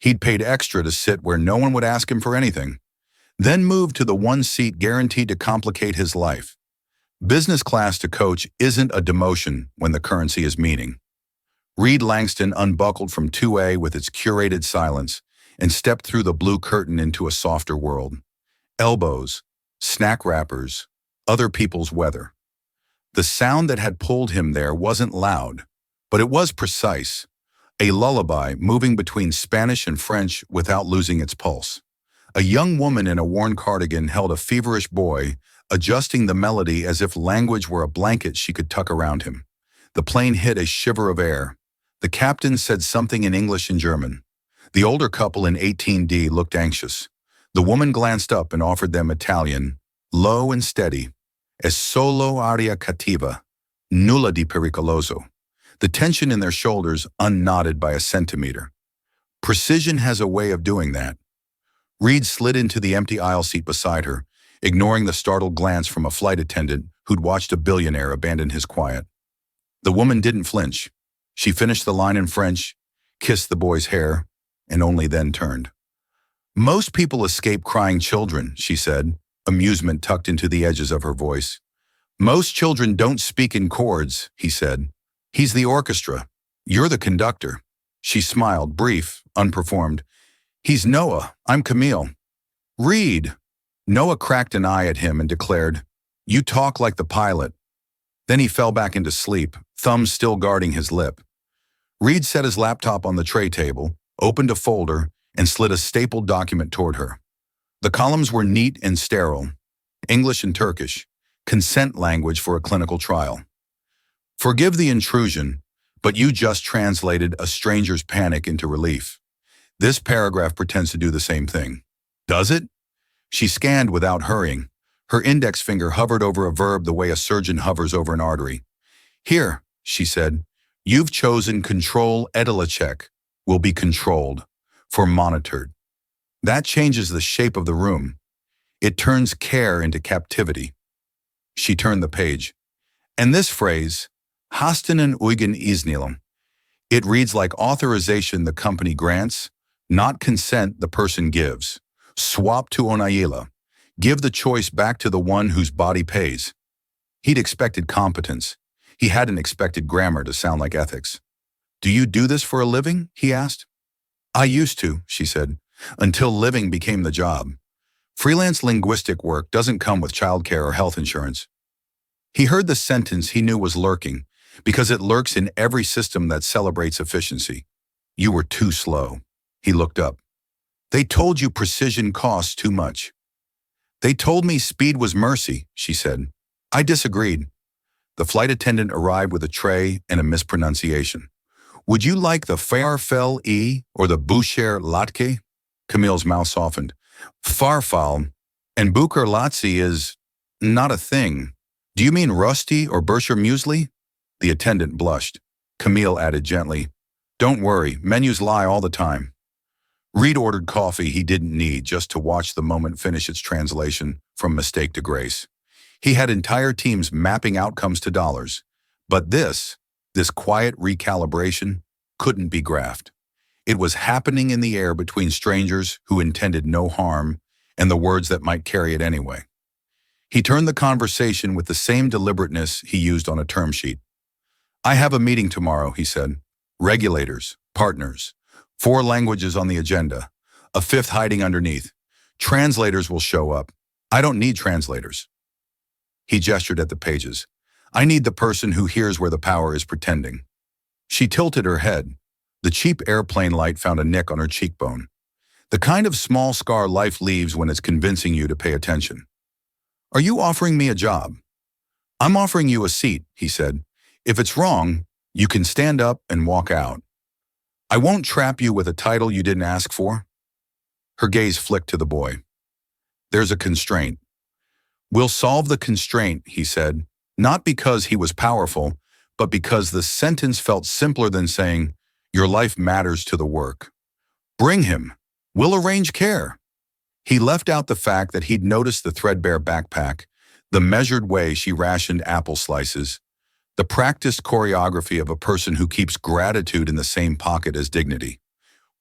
He'd paid extra to sit where no one would ask him for anything, then moved to the one seat guaranteed to complicate his life. Business class to coach isn't a demotion when the currency is meaning. Reed Langston unbuckled from 2A with its curated silence and stepped through the blue curtain into a softer world. Elbows, snack wrappers, other people's weather. The sound that had pulled him there wasn't loud, but it was precise. A lullaby moving between Spanish and French without losing its pulse. A young woman in a worn cardigan held a feverish boy, adjusting the melody as if language were a blanket she could tuck around him. The plane hit a shiver of air. The captain said something in English and German. The older couple in 18D looked anxious. The woman glanced up and offered them Italian, low and steady. Es solo aria cattiva, nulla di pericoloso. The tension in their shoulders unknotted by a centimeter. Precision has a way of doing that. Reed slid into the empty aisle seat beside her, ignoring the startled glance from a flight attendant who'd watched a billionaire abandon his quiet. The woman didn't flinch. She finished the line in French, kissed the boy's hair, and only then turned. Most people escape crying children, she said, amusement tucked into the edges of her voice. Most children don't speak in chords, he said. He's the orchestra. You're the conductor. She smiled, brief, unperformed. He's Noah. I'm Camille. Reed. Noah cracked an eye at him and declared, You talk like the pilot. Then he fell back into sleep, thumb still guarding his lip. Reed set his laptop on the tray table, opened a folder, and slid a stapled document toward her. The columns were neat and sterile, English and Turkish, consent language for a clinical trial. Forgive the intrusion, but you just translated a stranger's panic into relief. This paragraph pretends to do the same thing. Does it? She scanned without hurrying. Her index finger hovered over a verb the way a surgeon hovers over an artery. Here, she said, you've chosen control Edilachek, will be controlled, for monitored. That changes the shape of the room. It turns care into captivity. She turned the page. And this phrase, Hastanen Uygun iznilem, it reads like authorization the company grants, not consent the person gives. Swap to Onayela. Give the choice back to the one whose body pays. He'd expected competence. He hadn't expected grammar to sound like ethics. Do you do this for a living? He asked. I used to, she said, until living became the job. Freelance linguistic work doesn't come with childcare or health insurance. He heard the sentence he knew was lurking, because it lurks in every system that celebrates efficiency. You were too slow. He looked up. They told you precision costs too much. They told me speed was mercy, she said. I disagreed. The flight attendant arrived with a tray and a mispronunciation. Would you like the Farfel E or the Boucher Latke? Camille's mouth softened. Farfal and Bucher Latzi is not a thing. Do you mean Rusty or Bersher Muesli? The attendant blushed. Camille added gently, Don't worry, menus lie all the time. Reed ordered coffee he didn't need just to watch the moment finish its translation from mistake to grace. He had entire teams mapping outcomes to dollars. But this quiet recalibration, couldn't be graphed. It was happening in the air between strangers who intended no harm and the words that might carry it anyway. He turned the conversation with the same deliberateness he used on a term sheet. I have a meeting tomorrow, he said. Regulators, partners, 4 languages on the agenda, a 5th hiding underneath. Translators will show up. I don't need translators. He gestured at the pages. I need the person who hears where the power is pretending. She tilted her head. The cheap airplane light found a nick on her cheekbone. The kind of small scar life leaves when it's convincing you to pay attention. Are you offering me a job? I'm offering you a seat, he said. If it's wrong, you can stand up and walk out. I won't trap you with a title you didn't ask for. Her gaze flicked to the boy. There's a constraint. We'll solve the constraint, he said, not because he was powerful, but because the sentence felt simpler than saying, your life matters to the work. Bring him. We'll arrange care. He left out the fact that he'd noticed the threadbare backpack, the measured way she rationed apple slices, the practiced choreography of a person who keeps gratitude in the same pocket as dignity.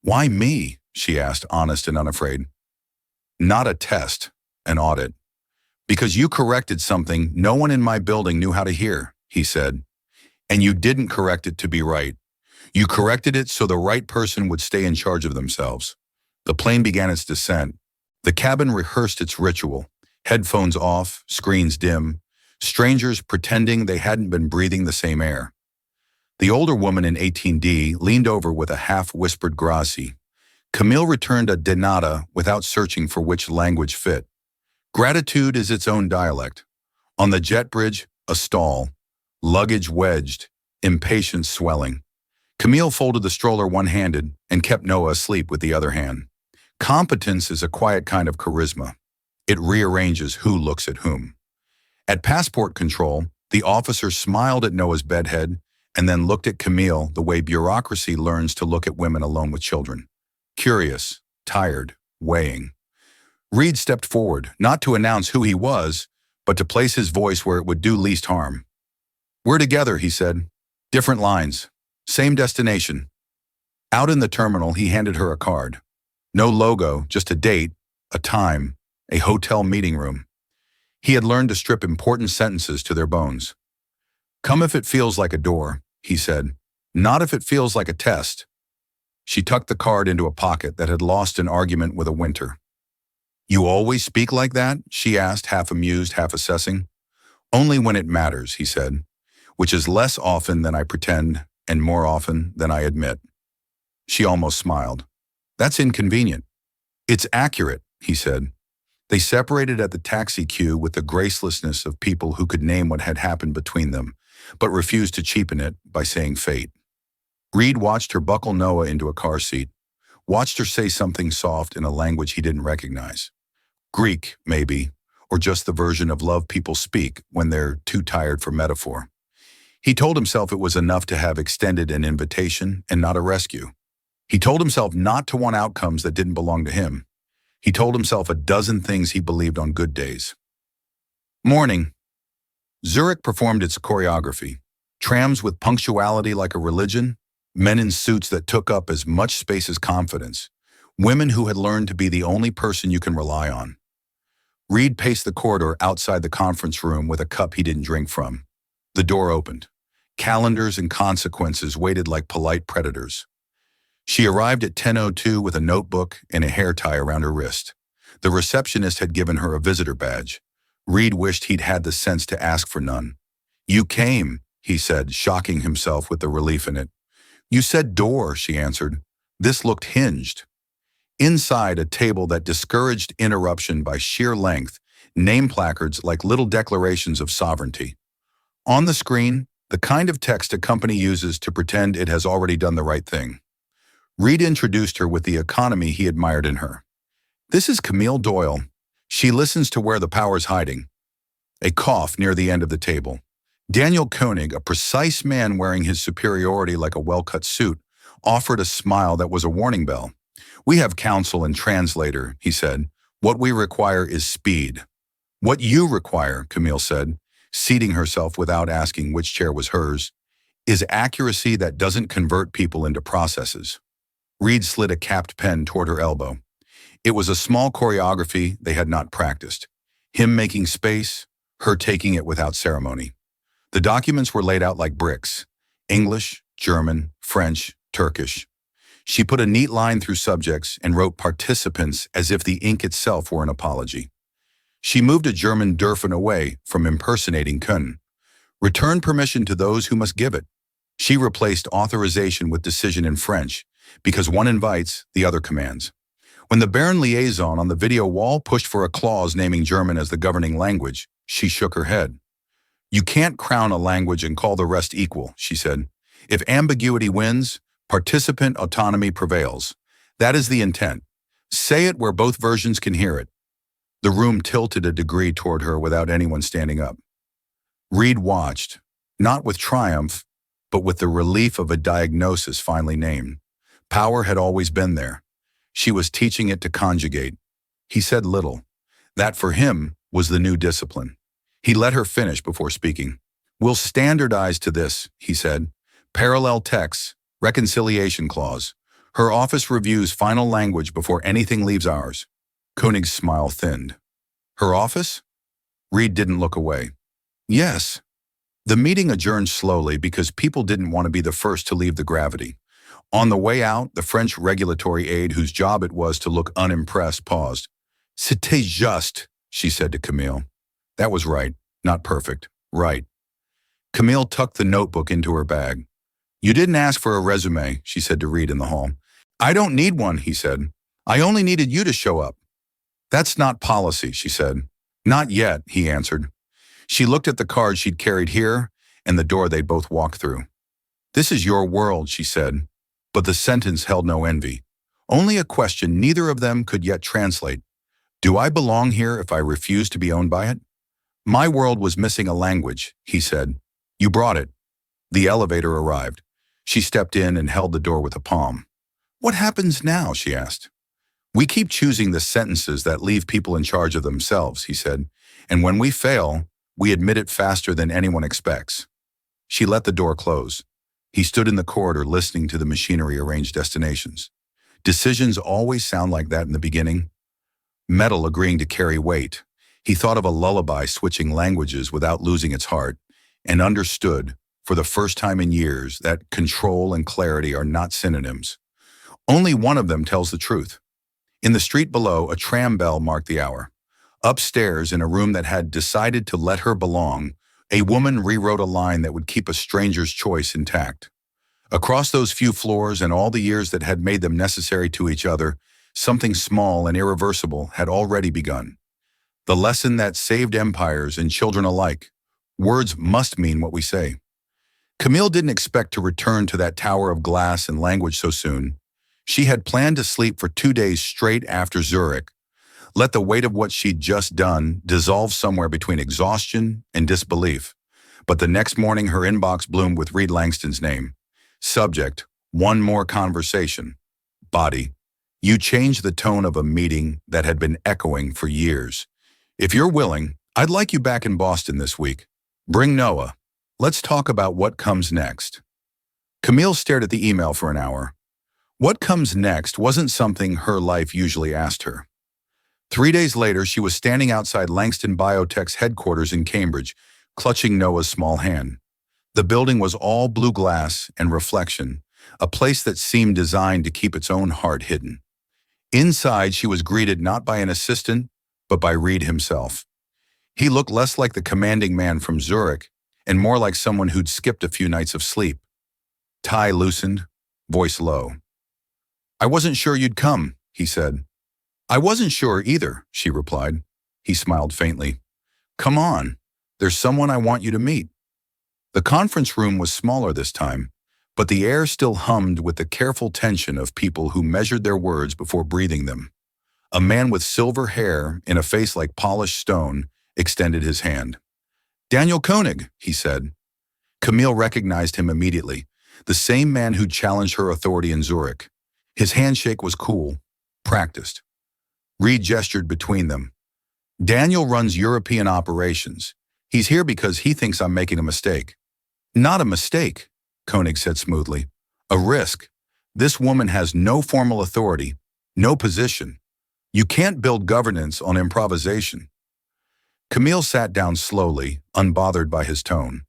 Why me? she asked, honest and unafraid. Not a test, an audit. Because you corrected something no one in my building knew how to hear, he said. And you didn't correct it to be right. You corrected it so the right person would stay in charge of themselves. The plane began its descent. The cabin rehearsed its ritual. Headphones off, screens dim, strangers pretending they hadn't been breathing the same air. The older woman in 18D leaned over with a half-whispered grazie. Camille returned a de nada without searching for which language fit. Gratitude is its own dialect. On the jet bridge, a stall. Luggage wedged, impatience swelling. Camille folded the stroller one-handed and kept Noah asleep with the other hand. Competence is a quiet kind of charisma. It rearranges who looks at whom. At passport control, the officer smiled at Noah's bedhead and then looked at Camille the way bureaucracy learns to look at women alone with children. Curious, tired, weighing. Reed stepped forward, not to announce who he was, but to place his voice where it would do least harm. "We're together," he said. "Different lines. Same destination." Out in the terminal, he handed her a card. No logo, just a date, a time, a hotel meeting room. He had learned to strip important sentences to their bones. "Come if it feels like a door," he said. "Not if it feels like a test." She tucked the card into a pocket that had lost an argument with a winter. "You always speak like that?" she asked, half amused, half assessing. "Only when it matters," he said, "which is less often than I pretend and more often than I admit." She almost smiled. "That's inconvenient." "It's accurate," he said. They separated at the taxi queue with the gracelessness of people who could name what had happened between them, but refused to cheapen it by saying fate. Reed watched her buckle Noah into a car seat, watched her say something soft in a language he didn't recognize. Greek, maybe, or just the version of love people speak when they're too tired for metaphor. He told himself it was enough to have extended an invitation and not a rescue. He told himself not to want outcomes that didn't belong to him. He told himself a dozen things he believed on good days. Morning. Zurich performed its choreography. Trams with punctuality like a religion, men in suits that took up as much space as confidence, women who had learned to be the only person you can rely on. Reed paced the corridor outside the conference room with a cup he didn't drink from. The door opened. Calendars and consequences waited like polite predators. She arrived at 10:02 with a notebook and a hair tie around her wrist. The receptionist had given her a visitor badge. Reed wished he'd had the sense to ask for none. "You came," he said, shocking himself with the relief in it. "You said door," she answered. This looked hinged. Inside, a table that discouraged interruption by sheer length, name placards like little declarations of sovereignty. On the screen, the kind of text a company uses to pretend it has already done the right thing. Reed introduced her with the economy he admired in her. "This is Camille Doyle. She listens to where the power's hiding." A cough near the end of the table. Daniel Koenig, a precise man wearing his superiority like a well-cut suit, offered a smile that was a warning bell. "We have counsel and translator," he said. "What we require is speed." "What you require," Camille said, seating herself without asking which chair was hers, "is accuracy that doesn't convert people into processes." Reed slid a capped pen toward her elbow. It was a small choreography they had not practiced. Him making space, her taking it without ceremony. The documents were laid out like bricks. English, German, French, Turkish. She put a neat line through subjects and wrote participants as if the ink itself were an apology. She moved a German dürfen away from impersonating können. Return permission to those who must give it. She replaced authorization with decision in French, because one invites, the other commands. When the Baron liaison on the video wall pushed for a clause naming German as the governing language, she shook her head. "You can't crown a language and call the rest equal," she said. "If ambiguity wins, participant autonomy prevails. That is the intent. Say it where both versions can hear it." The room tilted a degree toward her without anyone standing up. Reed watched, not with triumph, but with the relief of a diagnosis finally named. Power had always been there. She was teaching it to conjugate. He said little. That, for him, was the new discipline. He let her finish before speaking. "We'll standardize to this," he said. "Parallel texts, reconciliation clause. Her office reviews final language before anything leaves ours. Koenig's smile thinned. Her office? Reed didn't look away. Yes. The meeting adjourned slowly because people didn't want to be the first to leave the gravity. On the way out, the French regulatory aide, whose job it was to look unimpressed, paused. C'était juste, she said to Camille. That was right, not perfect, right. Camille tucked the notebook into her bag. You didn't ask for a resume, she said to Reed in the hall. I don't need one, he said. I only needed you to show up. That's not policy, she said. Not yet, he answered. She looked at the card she'd carried here and the door they'd both walked through. This is your world, she said. But the sentence held no envy. Only a question neither of them could yet translate. Do I belong here if I refuse to be owned by it? My world was missing a language, he said. You brought it. The elevator arrived. She stepped in and held the door with a palm. What happens now, she asked. We keep choosing the sentences that leave people in charge of themselves, he said. And when we fail, we admit it faster than anyone expects. She let the door close. He stood in the corridor listening to the machinery arrange destinations. Decisions always sound like that in the beginning. Metal agreeing to carry weight. He thought of a lullaby switching languages without losing its heart, and understood, for the first time in years, that control and clarity are not synonyms. Only one of them tells the truth. In the street below, a tram bell marked the hour. Upstairs, in a room that had decided to let her belong, a woman rewrote a line that would keep a stranger's choice intact. Across those few floors and all the years that had made them necessary to each other, something small and irreversible had already begun. The lesson that saved empires and children alike. Words must mean what we say. Camille didn't expect to return to that tower of glass and language so soon. She had planned to sleep for 2 days straight after Zurich, let the weight of what she'd just done dissolve somewhere between exhaustion and disbelief. But the next morning her inbox bloomed with Reed Langston's name. Subject, one more conversation. Body, you changed the tone of a meeting that had been echoing for years. If you're willing, I'd like you back in Boston this week. Bring Noah. Let's talk about what comes next. Camille stared at the email for an hour. What comes next wasn't something her life usually asked her. 3 days later, she was standing outside Langston Biotech's headquarters in Cambridge, clutching Noah's small hand. The building was all blue glass and reflection, a place that seemed designed to keep its own heart hidden. Inside, she was greeted not by an assistant, but by Reed himself. He looked less like the commanding man from Zurich and more like someone who'd skipped a few nights of sleep. Tie loosened, voice low. I wasn't sure you'd come, he said. I wasn't sure either, she replied. He smiled faintly. Come on, there's someone I want you to meet. The conference room was smaller this time, but the air still hummed with the careful tension of people who measured their words before breathing them. A man with silver hair in a face like polished stone extended his hand. Daniel Koenig, he said. Camille recognized him immediately, the same man who'd challenged her authority in Zurich. His handshake was cool, practiced. Reed gestured between them. Daniel runs European operations. He's here because he thinks I'm making a mistake. Not a mistake, Koenig said smoothly. A risk. This woman has no formal authority, no position. You can't build governance on improvisation. Camille sat down slowly, unbothered by his tone.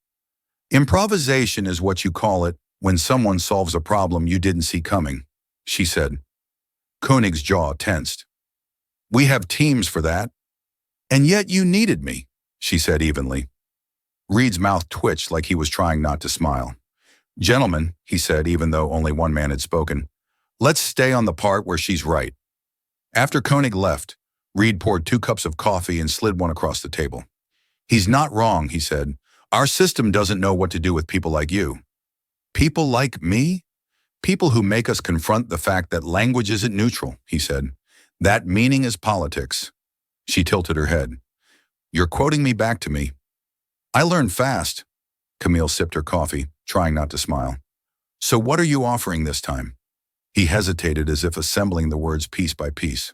Improvisation is what you call it when someone solves a problem you didn't see coming, she said. Koenig's jaw tensed. We have teams for that. And yet you needed me, she said evenly. Reed's mouth twitched like he was trying not to smile. Gentlemen, he said, even though only one man had spoken, let's stay on the part where she's right. After Koenig left, Reed poured 2 cups of coffee and slid one across the table. He's not wrong, he said. Our system doesn't know what to do with people like you. People like me? People who make us confront the fact that language isn't neutral, he said. That meaning is politics. She tilted her head. You're quoting me back to me. I learned fast. Camille sipped her coffee, trying not to smile. So what are you offering this time? He hesitated as if assembling the words piece by piece.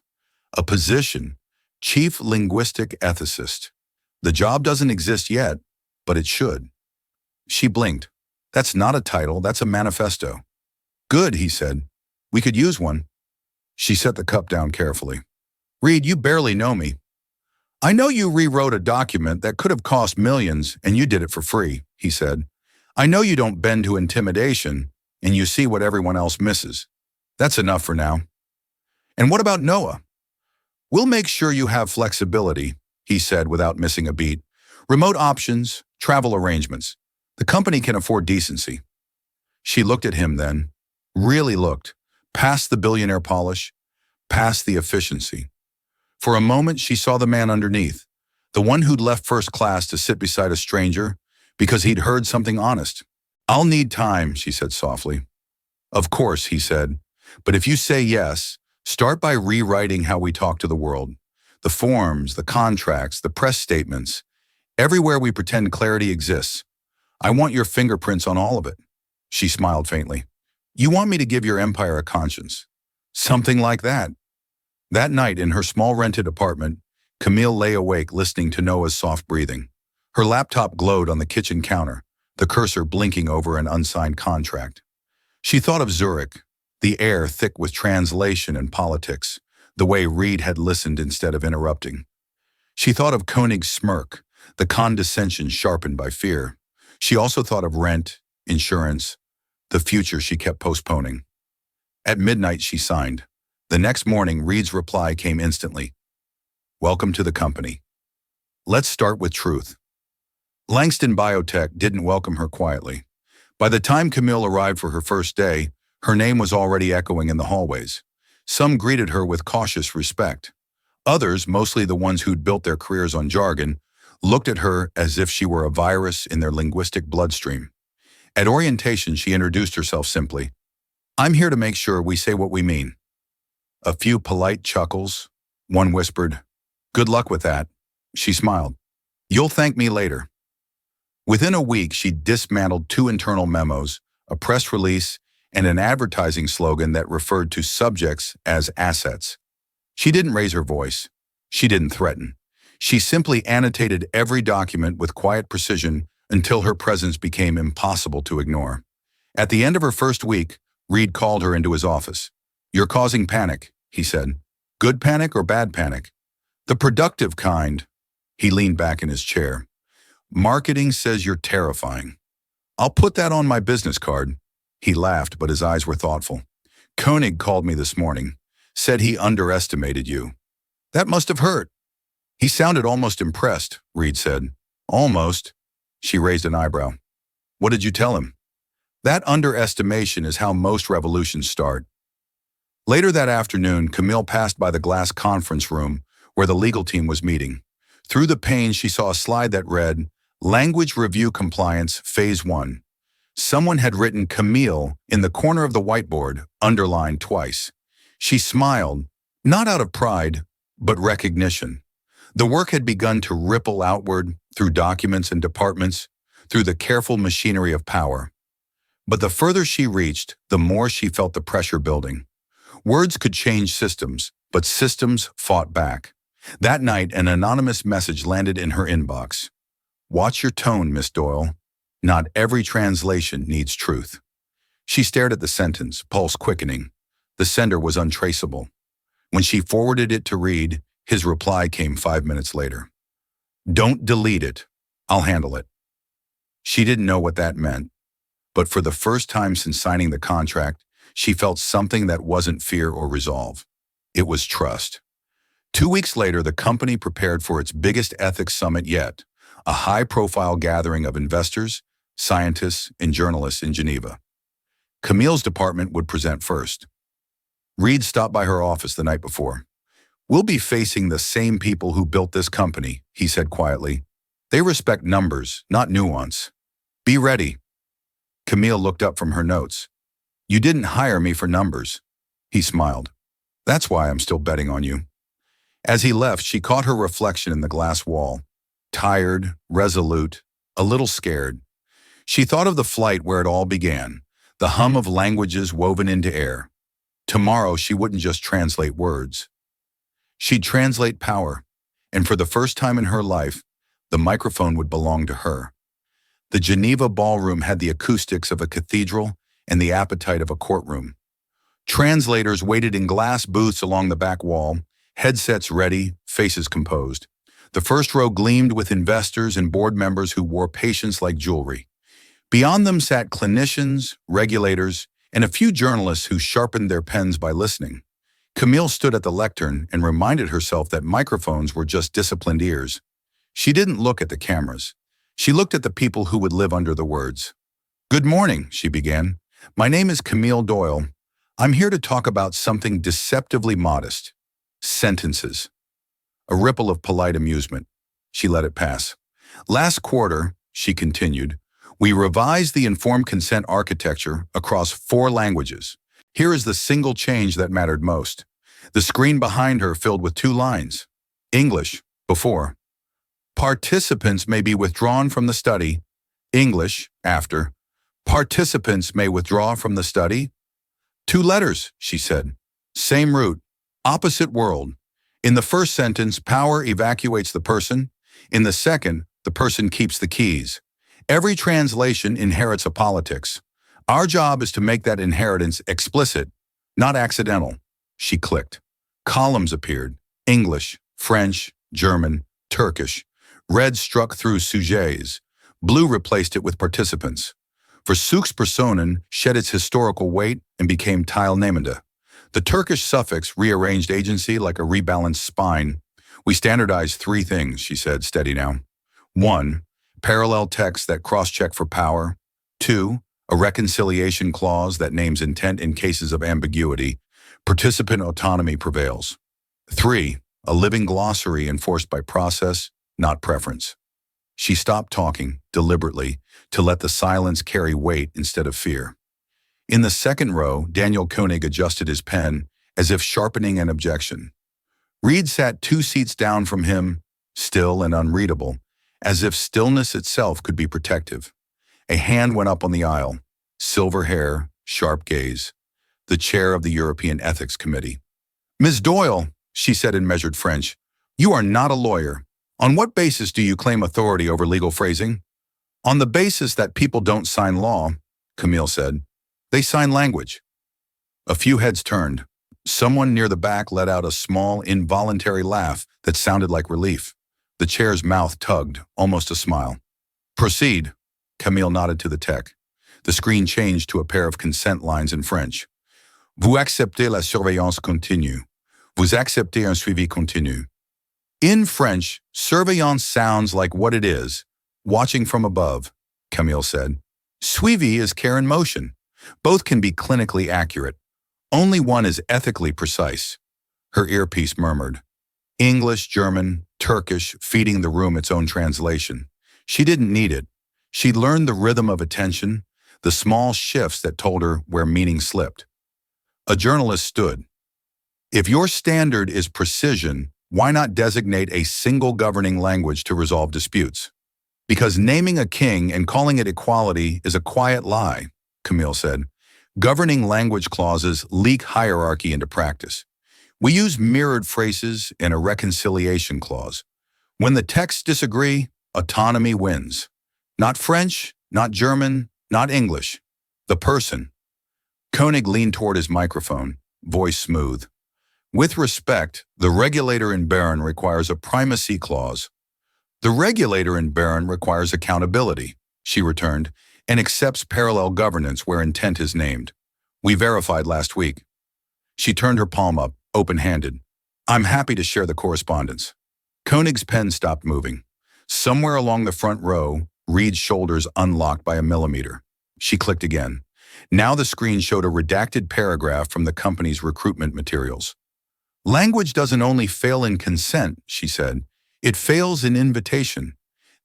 A position, chief linguistic ethicist. The job doesn't exist yet, but it should. She blinked. That's not a title, that's a manifesto. Good, he said. We could use one. She set the cup down carefully. Reed, you barely know me. I know you rewrote a document that could have cost millions and you did it for free, he said. I know you don't bend to intimidation and you see what everyone else misses. That's enough for now. And what about Noah? We'll make sure you have flexibility, he said without missing a beat. Remote options, travel arrangements. The company can afford decency. She looked at him then, really looked, past the billionaire polish, past the efficiency. For a moment, she saw the man underneath, the one who'd left first class to sit beside a stranger because he'd heard something honest. I'll need time, she said softly. Of course, he said, but if you say yes, start by rewriting how we talk to the world. The forms, the contracts, the press statements, everywhere we pretend clarity exists. I want your fingerprints on all of it. She smiled faintly. You want me to give your empire a conscience? Something like that. That night in her small rented apartment, Camille lay awake listening to Noah's soft breathing. Her laptop glowed on the kitchen counter, the cursor blinking over an unsigned contract. She thought of Zurich, the air thick with translation and politics, the way Reed had listened instead of interrupting. She thought of Koenig's smirk, the condescension sharpened by fear. She also thought of rent, insurance, the future she kept postponing. At midnight, she signed. The next morning, Reed's reply came instantly. Welcome to the company. Let's start with truth. Langston Biotech didn't welcome her quietly. By the time Camille arrived for her first day, her name was already echoing in the hallways. Some greeted her with cautious respect. Others, mostly the ones who'd built their careers on jargon, looked at her as if she were a virus in their linguistic bloodstream. At orientation, she introduced herself simply. I'm here to make sure we say what we mean. A few polite chuckles. One whispered, Good luck with that. She smiled. You'll thank me later. Within a week, she dismantled 2 internal memos, a press release, and an advertising slogan that referred to subjects as assets. She didn't raise her voice. She didn't threaten. She simply annotated every document with quiet precision until her presence became impossible to ignore. At the end of her first week, Reed called her into his office. You're causing panic, he said. Good panic or bad panic? The productive kind. He leaned back in his chair. Marketing says you're terrifying. I'll put that on my business card. He laughed, but his eyes were thoughtful. Koenig called me this morning, said he underestimated you. That must have hurt. He sounded almost impressed, Reed said. Almost. She raised an eyebrow. What did you tell him? That underestimation is how most revolutions start. Later that afternoon, Camille passed by the glass conference room where the legal team was meeting. Through the pane, she saw a slide that read, Language Review Compliance, Phase 1. Someone had written Camille in the corner of the whiteboard, underlined twice. She smiled, not out of pride, but recognition. The work had begun to ripple outward through documents and departments, through the careful machinery of power. But the further she reached, the more she felt the pressure building. Words could change systems, but systems fought back. That night, an anonymous message landed in her inbox. Watch your tone, Miss Doyle. Not every translation needs truth. She stared at the sentence, pulse quickening. The sender was untraceable. When she forwarded it to Reed, his reply came 5 minutes later. Don't delete it. I'll handle it. She didn't know what that meant, but for the first time since signing the contract, she felt something that wasn't fear or resolve. It was trust. 2 weeks later, the company prepared for its biggest ethics summit yet, a high-profile gathering of investors, scientists, and journalists in Geneva. Camille's department would present first. Reed stopped by her office the night before. We'll be facing the same people who built this company, he said quietly. They respect numbers, not nuance. Be ready. Camille looked up from her notes. You didn't hire me for numbers. He smiled. That's why I'm still betting on you. As he left, she caught her reflection in the glass wall. Tired, resolute, a little scared. She thought of the flight where it all began, the hum of languages woven into air. Tomorrow, she wouldn't just translate words. She'd translate power, and for the first time in her life, the microphone would belong to her. The Geneva ballroom had the acoustics of a cathedral and the appetite of a courtroom. Translators waited in glass booths along the back wall, headsets ready, faces composed. The first row gleamed with investors and board members who wore patience like jewelry. Beyond them sat clinicians, regulators, and a few journalists who sharpened their pens by listening. Camille stood at the lectern and reminded herself that microphones were just disciplined ears. She didn't look at the cameras. She looked at the people who would live under the words. "Good morning," she began. "My name is Camille Doyle. I'm here to talk about something deceptively modest. Sentences." A ripple of polite amusement. She let it pass. "Last quarter," she continued, "we revised the informed consent architecture across 4 languages. Here is the single change that mattered most." The screen behind her filled with 2 lines. English, before. "Participants may be withdrawn from the study." English, after. "Participants may withdraw from the study." 2 letters, she said. Same root, opposite world. In the first sentence, power evacuates the person. In the second, the person keeps the keys. Every translation inherits a politics. Our job is to make that inheritance explicit, not accidental. She clicked. Columns appeared. English, French, German, Turkish. Red struck through sujets. Blue replaced it with participants. Versuchspersonen shed its historical weight and became teilnehmende. The Turkish suffix rearranged agency like a rebalanced spine. "We standardized 3 things," she said, steady now. 1. Parallel text that cross-check for power. 2. A reconciliation clause that names intent in cases of ambiguity. Participant autonomy prevails. 3. A living glossary enforced by process, not preference. She stopped talking, deliberately, to let the silence carry weight instead of fear. In the second row, Daniel Koenig adjusted his pen, as if sharpening an objection. Reed sat 2 seats down from him, still and unreadable, as if stillness itself could be protective. A hand went up on the aisle. Silver hair, sharp gaze. The chair of the European Ethics Committee. "Ms. Doyle," she said in measured French, "you are not a lawyer. On what basis do you claim authority over legal phrasing?" "On the basis that people don't sign law," Camille said. "They sign language." A few heads turned. Someone near the back let out a small, involuntary laugh that sounded like relief. The chair's mouth tugged, almost a smile. "Proceed," Camille nodded to the tech. The screen changed to a pair of consent lines in French. "Vous acceptez la surveillance continue. Vous acceptez un suivi continu." In French, surveillance sounds like what it is, watching from above, Camille said. Suivi is care in motion. Both can be clinically accurate. Only one is ethically precise. Her earpiece murmured. English, German, Turkish, feeding the room its own translation. She didn't need it. She'd learned the rhythm of attention, the small shifts that told her where meaning slipped. A journalist stood. If your standard is precision, why not designate a single governing language to resolve disputes? Because naming a king and calling it equality is a quiet lie, Camille said. Governing language clauses leak hierarchy into practice. We use mirrored phrases and a reconciliation clause. When the texts disagree, autonomy wins. Not French, not German, not English. The person. Koenig leaned toward his microphone, voice smooth. With respect, the regulator in Bern requires a primacy clause. The regulator in Bern requires accountability, she returned, and accepts parallel governance where intent is named. We verified last week. She turned her palm up, open-handed. I'm happy to share the correspondence. Koenig's pen stopped moving. Somewhere along the front row, Reed's shoulders unlocked by a millimeter. She clicked again. Now the screen showed a redacted paragraph from the company's recruitment materials. Language doesn't only fail in consent, she said. It fails in invitation.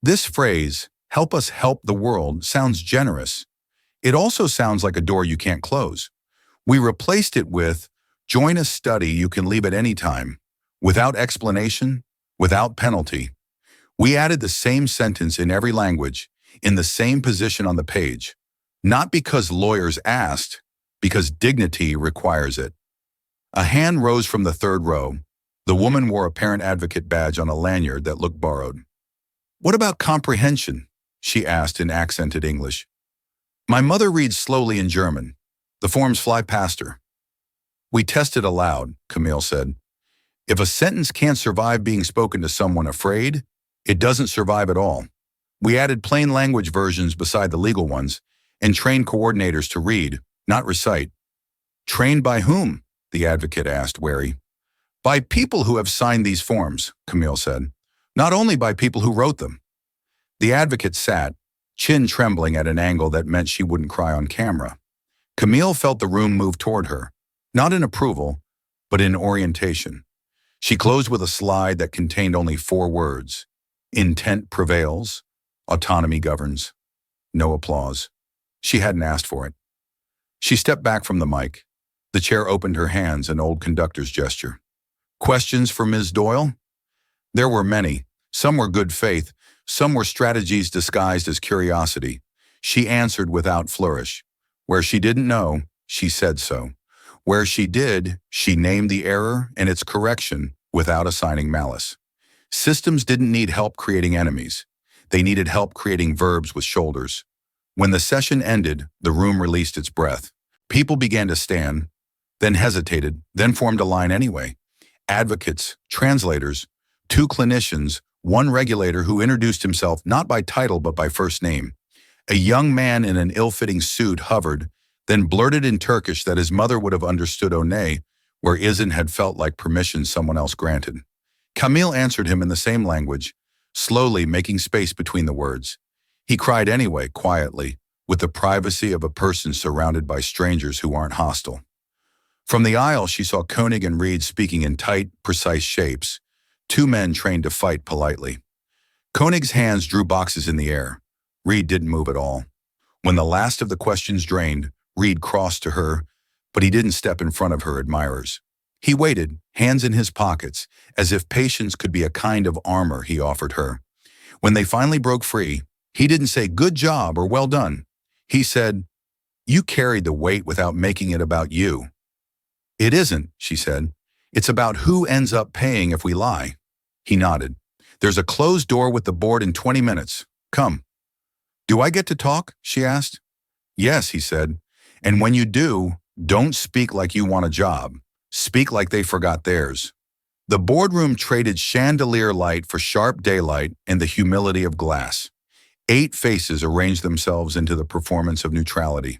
This phrase, help us help the world, sounds generous. It also sounds like a door you can't close. We replaced it with, join a study you can leave at any time, without explanation, without penalty. We added the same sentence in every language, in the same position on the page. Not because lawyers asked, because dignity requires it. A hand rose from the third row. The woman wore a parent advocate badge on a lanyard that looked borrowed. What about comprehension? She asked in accented English. My mother reads slowly in German. The forms fly past her. We tested aloud, Camille said. If a sentence can't survive being spoken to someone afraid, it doesn't survive at all. We added plain language versions beside the legal ones and trained coordinators to read, not recite. Trained by whom? The advocate asked, wary. By people who have signed these forms, Camille said. Not only by people who wrote them. The advocate sat, chin trembling at an angle that meant she wouldn't cry on camera. Camille felt the room move toward her, not in approval, but in orientation. She closed with a slide that contained only 4 words. Intent prevails. Autonomy governs. No applause. She hadn't asked for it. She stepped back from the mic. The chair opened her hands, an old conductor's gesture. Questions for Ms. Doyle? There were many. Some were good faith. Some were strategies disguised as curiosity. She answered without flourish. Where she didn't know, she said so. Where she did, she named the error and its correction without assigning malice. Systems didn't need help creating enemies. They needed help creating verbs with shoulders. When the session ended, the room released its breath. People began to stand, then hesitated, then formed a line anyway. Advocates, translators, 2 clinicians, 1 regulator who introduced himself not by title but by first name. A young man in an ill-fitting suit hovered, then blurted in Turkish that his mother would have understood Onay, where Izin had felt like permission someone else granted. Camille answered him in the same language, slowly making space between the words. He cried anyway, quietly, with the privacy of a person surrounded by strangers who aren't hostile. From the aisle, she saw Koenig and Reed speaking in tight, precise shapes, 2 men trained to fight politely. Koenig's hands drew boxes in the air. Reed didn't move at all. When the last of the questions drained, Reed crossed to her, but he didn't step in front of her admirers. He waited, hands in his pockets, as if patience could be a kind of armor he offered her. When they finally broke free, he didn't say good job or well done. He said, you carried the weight without making it about you. It isn't, she said. It's about who ends up paying if we lie. He nodded. There's a closed door with the board in 20 minutes. Come. Do I get to talk? She asked. Yes, he said. And when you do, don't speak like you want a job. Speak like they forgot theirs. The boardroom traded chandelier light for sharp daylight and the humility of glass. 8 faces arranged themselves into the performance of neutrality.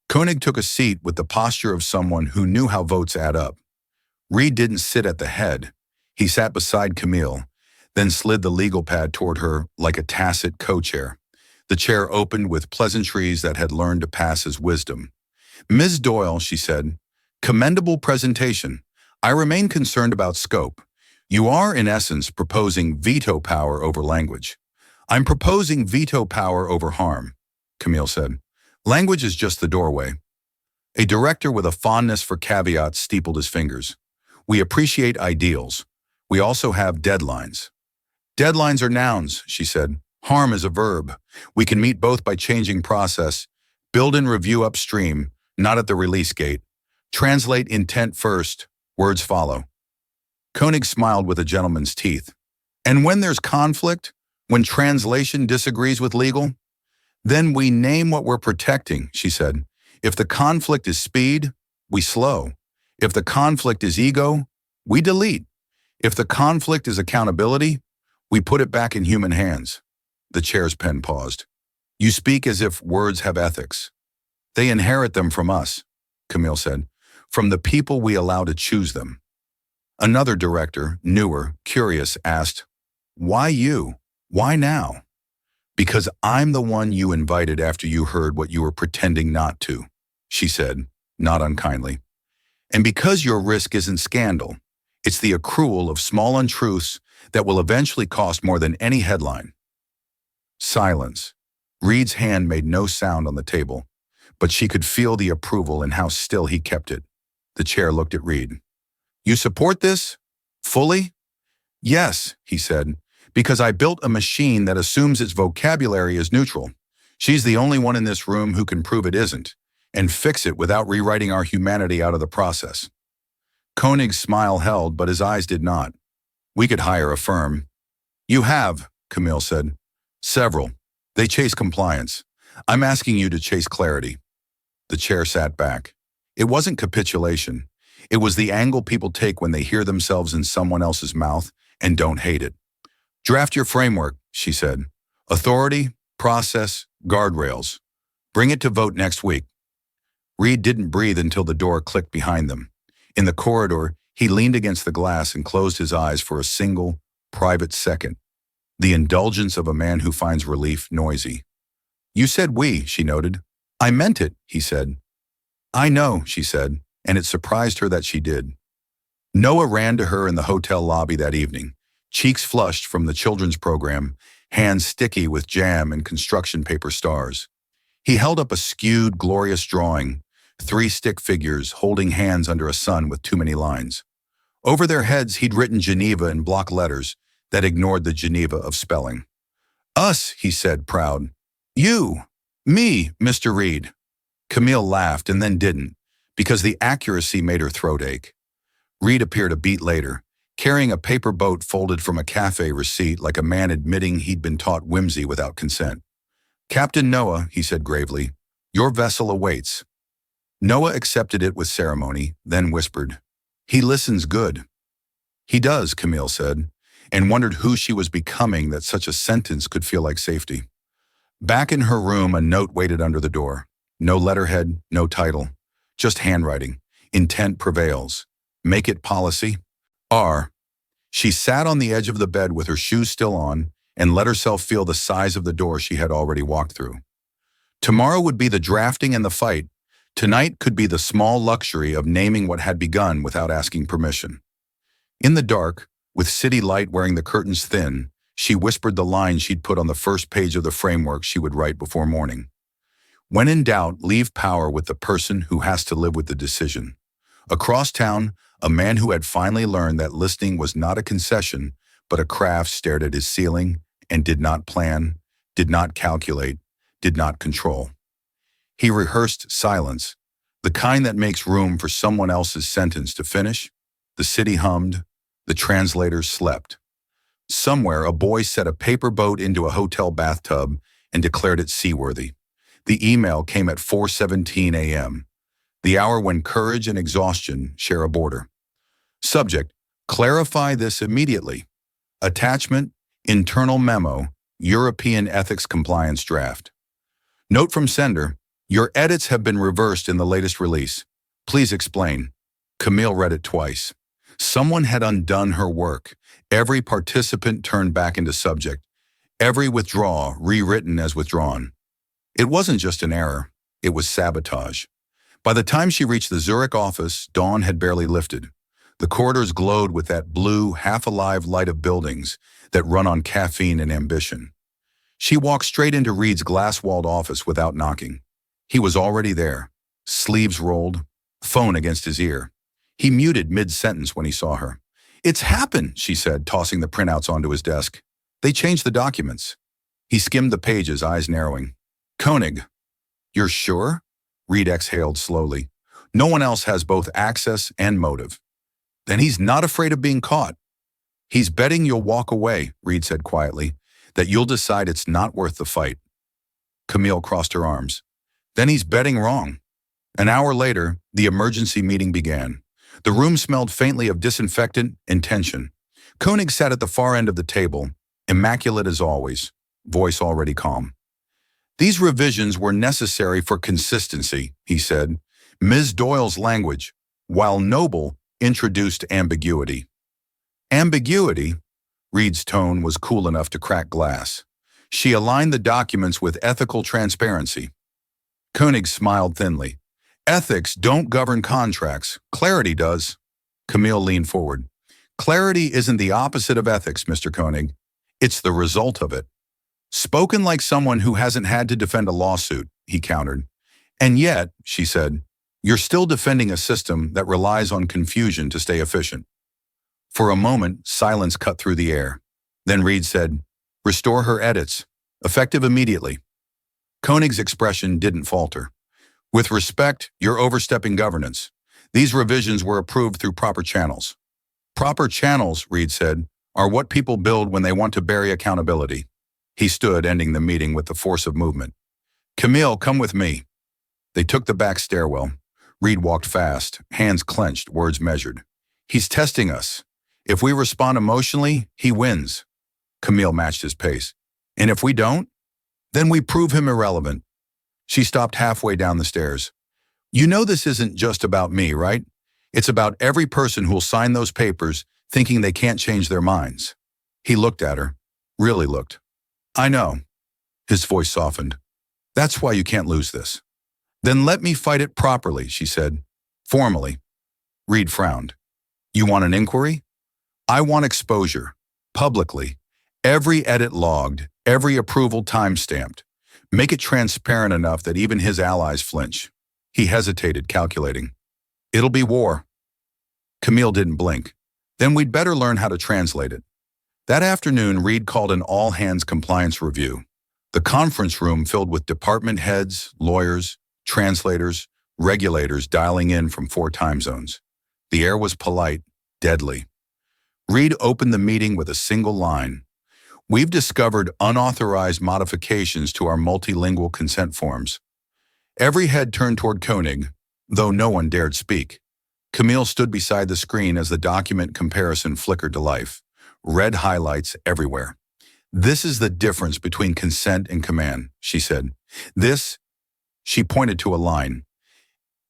Koenig took a seat with the posture of someone who knew how votes add up. Reed didn't sit at the head. He sat beside Camille, then slid the legal pad toward her like a tacit co-chair. The chair opened with pleasantries that had learned to pass as wisdom. Ms. Doyle, she said, commendable presentation. I remain concerned about scope. You are, in essence, proposing veto power over language. I'm proposing veto power over harm, Camille said. Language is just the doorway. A director with a fondness for caveats steepled his fingers. We appreciate ideals. We also have deadlines. Deadlines are nouns, she said. Harm is a verb. We can meet both by changing process. Build and review upstream, not at the release gate. Translate intent first, words follow. Koenig smiled with a gentleman's teeth. And when there's conflict, when translation disagrees with legal, then we name what we're protecting, she said. If the conflict is speed, we slow. If the conflict is ego, we delete. If the conflict is accountability, we put it back in human hands. The chair's pen paused. You speak as if words have ethics. They inherit them from us, Camille said, from the people we allow to choose them. Another director, newer, curious, asked, why you? Why now? Because I'm the one you invited after you heard what you were pretending not to, she said, not unkindly. And because your risk isn't scandal, it's the accrual of small untruths that will eventually cost more than any headline. Silence. Reed's hand made no sound on the table, but she could feel the approval in how still he kept it. The chair looked at Reed. You support this? Fully? Yes, he said, because I built a machine that assumes its vocabulary is neutral. She's the only one in this room who can prove it isn't, and fix it without rewriting our humanity out of the process. Koenig's smile held, but his eyes did not. We could hire a firm. You have, Camille said. Several. They chase compliance. I'm asking you to chase clarity. The chair sat back. It wasn't capitulation. It was the angle people take when they hear themselves in someone else's mouth and don't hate it. Draft your framework, she said. Authority, process, guardrails. Bring it to vote next week. Reed didn't breathe until the door clicked behind them. In the corridor, he leaned against the glass and closed his eyes for a single, private second. The indulgence of a man who finds relief noisy. You said we, she noted. I meant it, he said. I know, she said, and it surprised her that she did. Noah ran to her in the hotel lobby that evening, cheeks flushed from the children's program, hands sticky with jam and construction paper stars. He held up a skewed, glorious drawing, 3 stick figures holding hands under a sun with too many lines. Over their heads, he'd written Geneva in block letters that ignored the Geneva of spelling. Us, he said, proud. You. Me, Mr. Reed. Camille laughed and then didn't, because the accuracy made her throat ache. Reed appeared a beat later, carrying a paper boat folded from a cafe receipt like a man admitting he'd been taught whimsy without consent. Captain Noah, he said gravely, your vessel awaits. Noah accepted it with ceremony, then whispered, He listens good. He does, Camille said, and wondered who she was becoming that such a sentence could feel like safety. Back in her room, a note waited under the door. No letterhead, no title, just handwriting. Intent prevails. Make it policy. R. She sat on the edge of the bed with her shoes still on and let herself feel the size of the door she had already walked through. Tomorrow would be the drafting and the fight. Tonight could be the small luxury of naming what had begun without asking permission. In the dark, with city light wearing the curtains thin, she whispered the lines she'd put on the first page of the framework she would write before morning. When in doubt, leave power with the person who has to live with the decision. Across town, a man who had finally learned that listening was not a concession, but a craft stared at his ceiling and did not plan, did not calculate, did not control. He rehearsed silence, the kind that makes room for someone else's sentence to finish. The city hummed, the translators slept. Somewhere, a boy set a paper boat into a hotel bathtub and declared it seaworthy. The email came at 4:17 a.m., the hour when courage and exhaustion share a border. Subject, clarify this immediately. Attachment, internal memo, European ethics compliance draft. Note from sender, your edits have been reversed in the latest release. Please explain. Camille read it twice. Someone had undone her work. Every participant turned back into subject. Every withdrawal rewritten as withdrawn. It wasn't just an error. It was sabotage. By the time she reached the Zurich office, dawn had barely lifted. The corridors glowed with that blue, half-alive light of buildings that run on caffeine and ambition. She walked straight into Reed's glass-walled office without knocking. He was already there, sleeves rolled, phone against his ear. He muted mid-sentence when he saw her. It's happened, she said, tossing the printouts onto his desk. They changed the documents. He skimmed the pages, eyes narrowing. Koenig. You're sure? Reed exhaled slowly. No one else has both access and motive. Then he's not afraid of being caught. He's betting you'll walk away, Reed said quietly, that you'll decide it's not worth the fight. Camille crossed her arms. Then he's betting wrong. An hour later, the emergency meeting began. The room smelled faintly of disinfectant and tension. Koenig sat at the far end of the table, immaculate as always, voice already calm. These revisions were necessary for consistency, he said. Ms. Doyle's language, while noble, introduced ambiguity. Ambiguity? Reed's tone was cool enough to crack glass. She aligned the documents with ethical transparency. Koenig smiled thinly. Ethics don't govern contracts. Clarity does. Camille leaned forward. Clarity isn't the opposite of ethics, Mr. Koenig. It's the result of it. Spoken like someone who hasn't had to defend a lawsuit, he countered. And yet, she said, you're still defending a system that relies on confusion to stay efficient. For a moment, silence cut through the air. Then Reed said, restore her edits, effective immediately. Koenig's expression didn't falter. With respect, you're overstepping governance. These revisions were approved through proper channels. Proper channels, Reed said, are what people build when they want to bury accountability. He stood, ending the meeting with the force of movement. Camille, come with me. They took the back stairwell. Reed walked fast, hands clenched, words measured. He's testing us. If we respond emotionally, he wins. Camille matched his pace. And if we don't, then we prove him irrelevant. She stopped halfway down the stairs. You know this isn't just about me, right? It's about every person who'll sign those papers thinking they can't change their minds. He looked at her, really looked. I know. His voice softened. That's why you can't lose this. Then let me fight it properly, she said, formally. Reed frowned. You want an inquiry? I want exposure, publicly. Every edit logged, every approval time-stamped. Make it transparent enough that even his allies flinch. He hesitated, calculating. It'll be war. Camille didn't blink. Then we'd better learn how to translate it. That afternoon, Reed called an all-hands compliance review. The conference room filled with department heads, lawyers, translators, regulators dialing in from 4 time zones. The air was polite, deadly. Reed opened the meeting with a single line. We've discovered unauthorized modifications to our multilingual consent forms. Every head turned toward Koenig, though no one dared speak. Camille stood beside the screen as the document comparison flickered to life. Red highlights everywhere. This is the difference between consent and command, she said. This, she pointed to a line,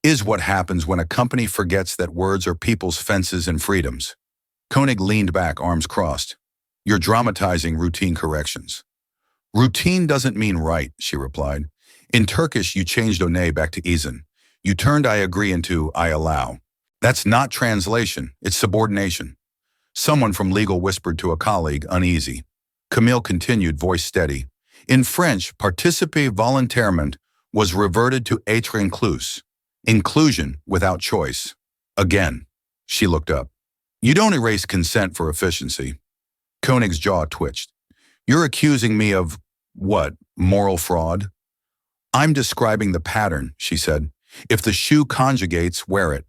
is what happens when a company forgets that words are people's fences and freedoms. Koenig leaned back, arms crossed. You're dramatizing routine corrections. Routine doesn't mean right, she replied. In Turkish, you changed onay back to izin. You turned I agree into I allow. That's not translation, it's subordination. Someone from legal whispered to a colleague, uneasy. Camille continued, voice steady. In French, participe volontairement was reverted to être inclus, inclusion without choice. Again, she looked up. You don't erase consent for efficiency. Koenig's jaw twitched. You're accusing me of, what, moral fraud? I'm describing the pattern, she said. If the shoe conjugates, wear it.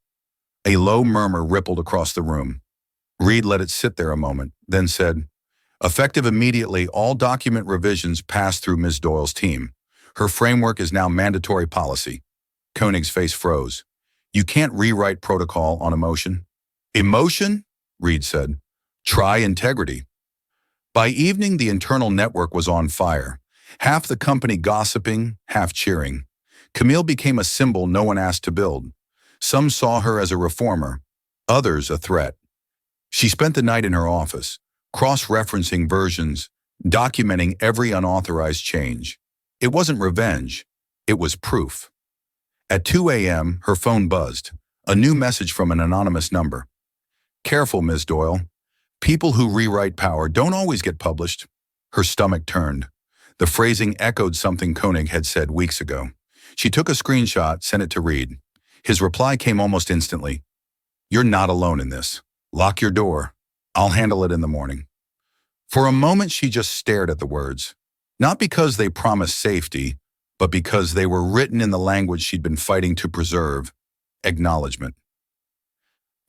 A low murmur rippled across the room. Reed let it sit there a moment, then said, effective immediately, all document revisions pass through Ms. Doyle's team. Her framework is now mandatory policy. Koenig's face froze. You can't rewrite protocol on emotion. Emotion? Reed said. Try integrity. By evening, the internal network was on fire. Half the company gossiping, half cheering. Camille became a symbol no one asked to build. Some saw her as a reformer, others a threat. She spent the night in her office, cross-referencing versions, documenting every unauthorized change. It wasn't revenge, it was proof. At 2 a.m., her phone buzzed, a new message from an anonymous number. Careful, Ms. Doyle. People who rewrite power don't always get published. Her stomach turned. The phrasing echoed something Koenig had said weeks ago. She took a screenshot, sent it to Reed. His reply came almost instantly. You're not alone in this. Lock your door. I'll handle it in the morning. For a moment, she just stared at the words. Not because they promised safety, but because they were written in the language she'd been fighting to preserve, acknowledgement.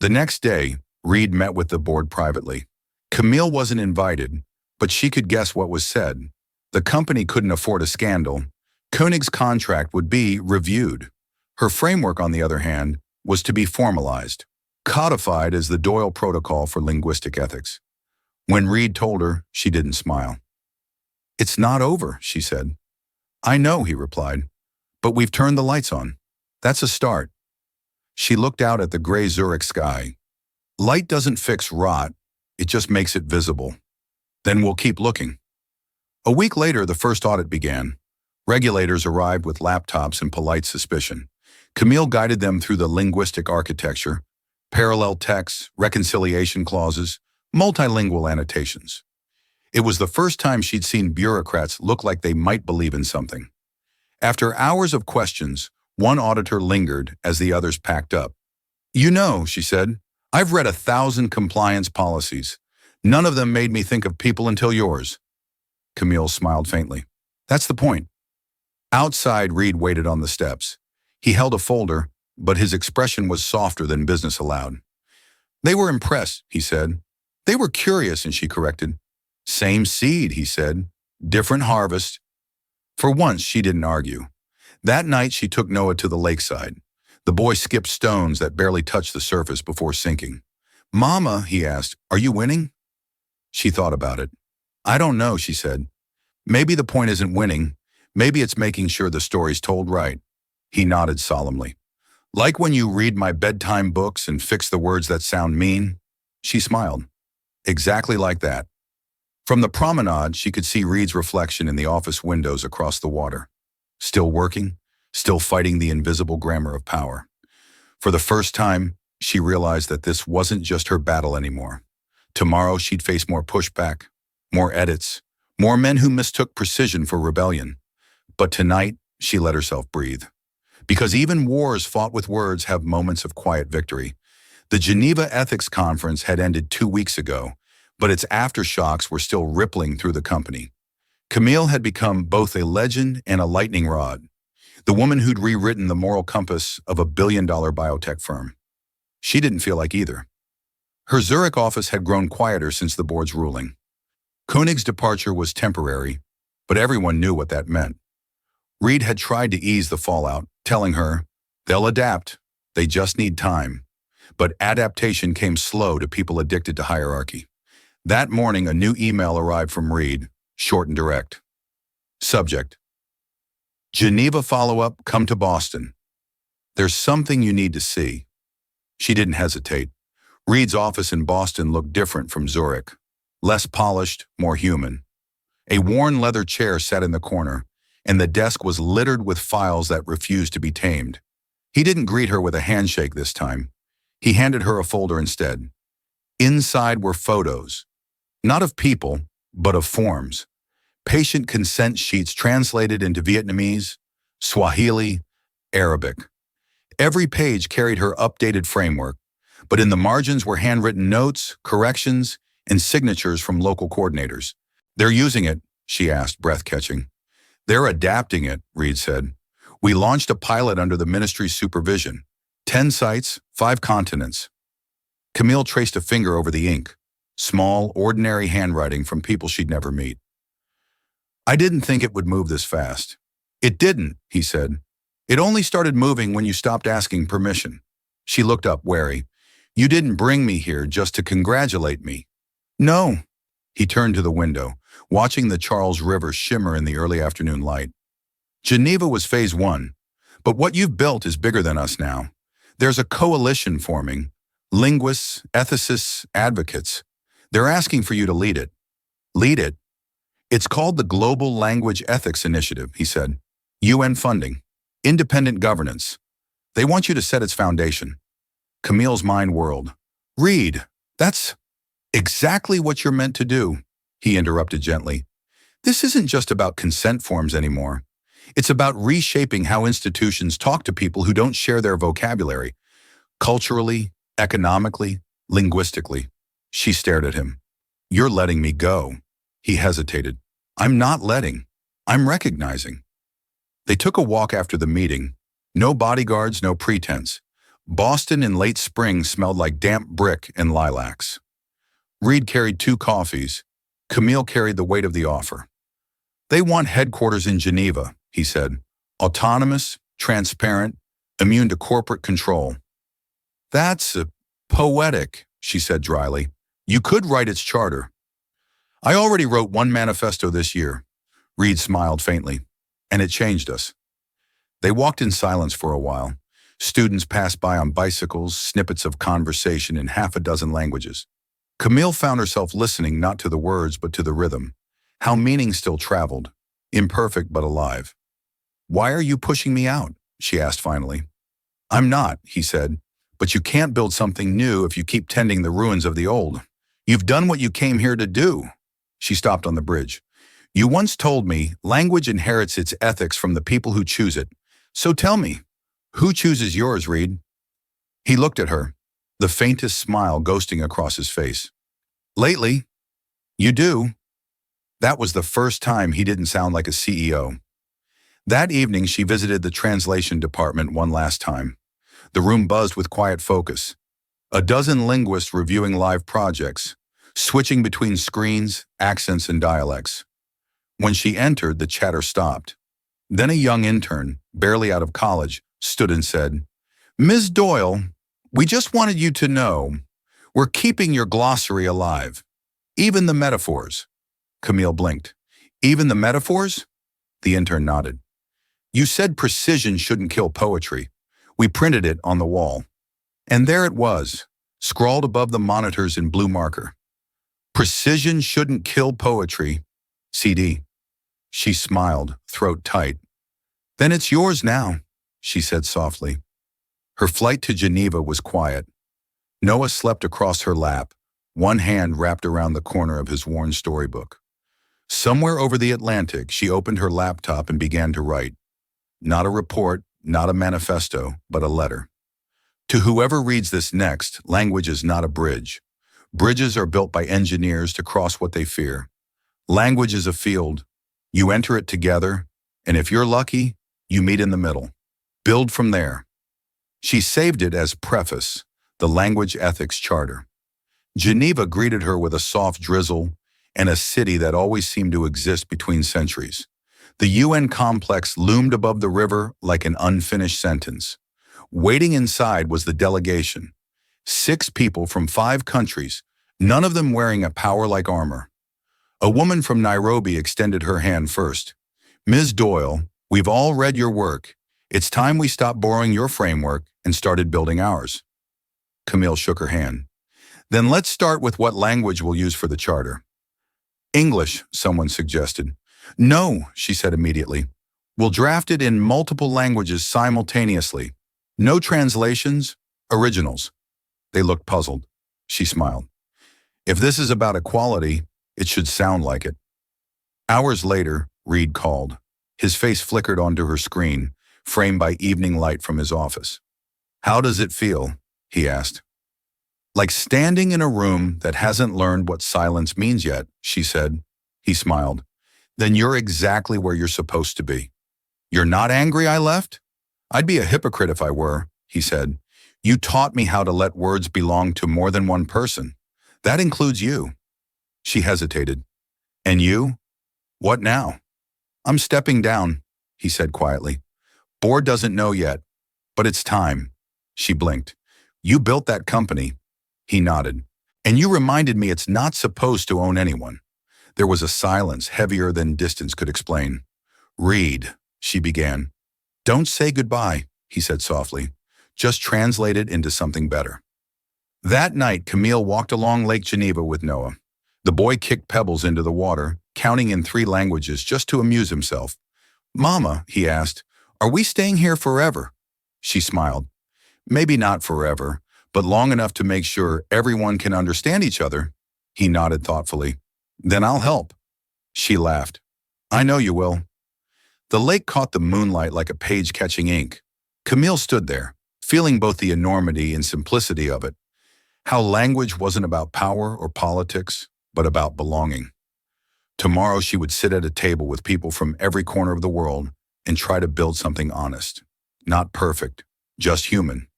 The next day, Reed met with the board privately. Camille wasn't invited, but she could guess what was said. The company couldn't afford a scandal. Koenig's contract would be reviewed. Her framework, on the other hand, was to be formalized, codified as the Doyle Protocol for Linguistic Ethics. When Reed told her, she didn't smile. It's not over, she said. I know, he replied, but we've turned the lights on. That's a start. She looked out at the gray Zurich sky. Light doesn't fix rot, it just makes it visible. Then we'll keep looking. A week later, the first audit began. Regulators arrived with laptops and polite suspicion. Camille guided them through the linguistic architecture, parallel texts, reconciliation clauses, multilingual annotations. It was the first time she'd seen bureaucrats look like they might believe in something. After hours of questions, one auditor lingered as the others packed up. You know, she said, I've read 1,000 compliance policies. None of them made me think of people until yours. Camille smiled faintly. That's the point. Outside, Reed waited on the steps. He held a folder, but his expression was softer than business allowed. They were impressed, he said. They were curious, and she corrected. Same seed, he said. Different harvest. For once, she didn't argue. That night, she took Noah to the lakeside. The boy skipped stones that barely touched the surface before sinking. "Mama," he asked, "are you winning?" She thought about it. "I don't know," she said. "Maybe the point isn't winning. Maybe it's making sure the story's told right." He nodded solemnly. "Like when you read my bedtime books and fix the words that sound mean?" She smiled. "Exactly like that." From the promenade, she could see Reed's reflection in the office windows across the water. Still working, still fighting the invisible grammar of power. For the first time, she realized that this wasn't just her battle anymore. Tomorrow she'd face more pushback, more edits, more men who mistook precision for rebellion. But tonight, she let herself breathe. Because even wars fought with words have moments of quiet victory. The Geneva Ethics Conference had ended 2 weeks ago, but its aftershocks were still rippling through the company. Camille had become both a legend and a lightning rod, the woman who'd rewritten the moral compass of a billion-dollar biotech firm. She didn't feel like either. Her Zurich office had grown quieter since the board's ruling. Koenig's departure was temporary, but everyone knew what that meant. Reed had tried to ease the fallout, telling her, "They'll adapt, they just need time." But adaptation came slow to people addicted to hierarchy. That morning, a new email arrived from Reed, short and direct. Subject: Geneva follow-up, come to Boston. There's something you need to see. She didn't hesitate. Reed's office in Boston looked different from Zurich. Less polished, more human. A worn leather chair sat in the corner, and the desk was littered with files that refused to be tamed. He didn't greet her with a handshake this time. He handed her a folder instead. Inside were photos, not of people, but of forms. Patient consent sheets translated into Vietnamese, Swahili, Arabic. Every page carried her updated framework, but in the margins were handwritten notes, corrections, and signatures from local coordinators. "They're using it," she asked, breath-catching. "They're adapting it," Reed said. "We launched a pilot under the ministry's supervision. 10 sites, 5 continents." Camille traced a finger over the ink. Small, ordinary handwriting from people she'd never meet. "I didn't think it would move this fast." "It didn't," he said. "It only started moving when you stopped asking permission." She looked up, wary. "You didn't bring me here just to congratulate me." "No." He turned to the window, watching the Charles River shimmer in the early afternoon light. "Geneva was phase 1, but what you've built is bigger than us now. There's a coalition forming, linguists, ethicists, advocates. They're asking for you to lead it." "Lead it?" "It's called the Global Language Ethics Initiative," he said. "UN funding, independent governance. They want you to set its foundation." Camille's mind whirled. "Reed, that's exactly what you're meant to do," he interrupted gently. "This isn't just about consent forms anymore. It's about reshaping how institutions talk to people who don't share their vocabulary, culturally, economically, linguistically." She stared at him. "You're letting me go." He hesitated. "I'm not letting. I'm recognizing." They took a walk after the meeting. No bodyguards, no pretense. Boston in late spring smelled like damp brick and lilacs. Reed carried 2 coffees. Camille carried the weight of the offer. "They want headquarters in Geneva," he said. "Autonomous, transparent, immune to corporate control." "That's poetic," she said dryly. "You could write its charter." "I already wrote one manifesto this year." Reed smiled faintly. "And it changed us." They walked in silence for a while. Students passed by on bicycles, snippets of conversation in half a dozen languages. Camille found herself listening not to the words but to the rhythm. How meaning still traveled, imperfect but alive. "Why are you pushing me out?" she asked finally. "I'm not," he said, "but you can't build something new if you keep tending the ruins of the old. You've done what you came here to do." She stopped on the bridge. "You once told me language inherits its ethics from the people who choose it. So tell me, who chooses yours, Reed?" He looked at her, the faintest smile ghosting across his face. "Lately, you do." That was the first time he didn't sound like a CEO. That evening, she visited the translation department one last time. The room buzzed with quiet focus. A dozen linguists reviewing live projects, switching between screens, accents, and dialects. When she entered, the chatter stopped. Then a young intern, barely out of college, stood and said, Ms. Doyle, we just wanted you to know we're keeping your glossary alive. Even the metaphors. Camille blinked. Even the metaphors? The intern nodded. You said precision shouldn't kill poetry. We printed it on the wall. And there it was, scrawled above the monitors in blue marker. Precision shouldn't kill poetry. CD. She smiled, throat tight. Then it's yours now, she said softly. Her flight to Geneva was quiet. Noah slept across her lap, one hand wrapped around the corner of his worn storybook. Somewhere over the Atlantic, she opened her laptop and began to write. Not a report, not a manifesto, but a letter. To whoever reads this next, language is not a bridge. Bridges are built by engineers to cross what they fear. Language is a field. You enter it together, and if you're lucky, you meet in the middle. Build from there. She saved it as preface, the Language Ethics Charter. Geneva greeted her with a soft drizzle and a city that always seemed to exist between centuries. The UN complex loomed above the river like an unfinished sentence. Waiting inside was the delegation. 6 people from 5 countries, none of them wearing a power-like armor. A woman from Nairobi extended her hand first. Ms. Doyle, we've all read your work. It's time we stopped borrowing your framework and started building ours. Camille shook her hand. Then let's start with what language we'll use for the charter. English, someone suggested. No, she said immediately. We'll draft it in multiple languages simultaneously. No translations, originals. They looked puzzled. She smiled. If this is about equality, it should sound like it. Hours later, Reed called. His face flickered onto her screen, framed by evening light from his office. How does it feel? He asked. Like standing in a room that hasn't learned what silence means yet, she said. He smiled. Then you're exactly where you're supposed to be. You're not angry I left? I'd be a hypocrite if I were, he said. You taught me how to let words belong to more than one person. That includes you. She hesitated. And you? What now? I'm stepping down, he said quietly. Board doesn't know yet, but it's time. She blinked. You built that company. He nodded. And you reminded me it's not supposed to own anyone. There was a silence heavier than distance could explain. Reed, she began. Don't say goodbye, he said softly. Just translate it into something better. That night, Camille walked along Lake Geneva with Noah. The boy kicked pebbles into the water, counting in 3 languages just to amuse himself. Mama, he asked, are we staying here forever? She smiled. Maybe not forever, but long enough to make sure everyone can understand each other. He nodded thoughtfully. Then I'll help. She laughed. I know you will. The lake caught the moonlight like a page catching ink. Camille stood there, feeling both the enormity and simplicity of it. How language wasn't about power or politics, but about belonging. Tomorrow she would sit at a table with people from every corner of the world and try to build something honest. Not perfect, just human.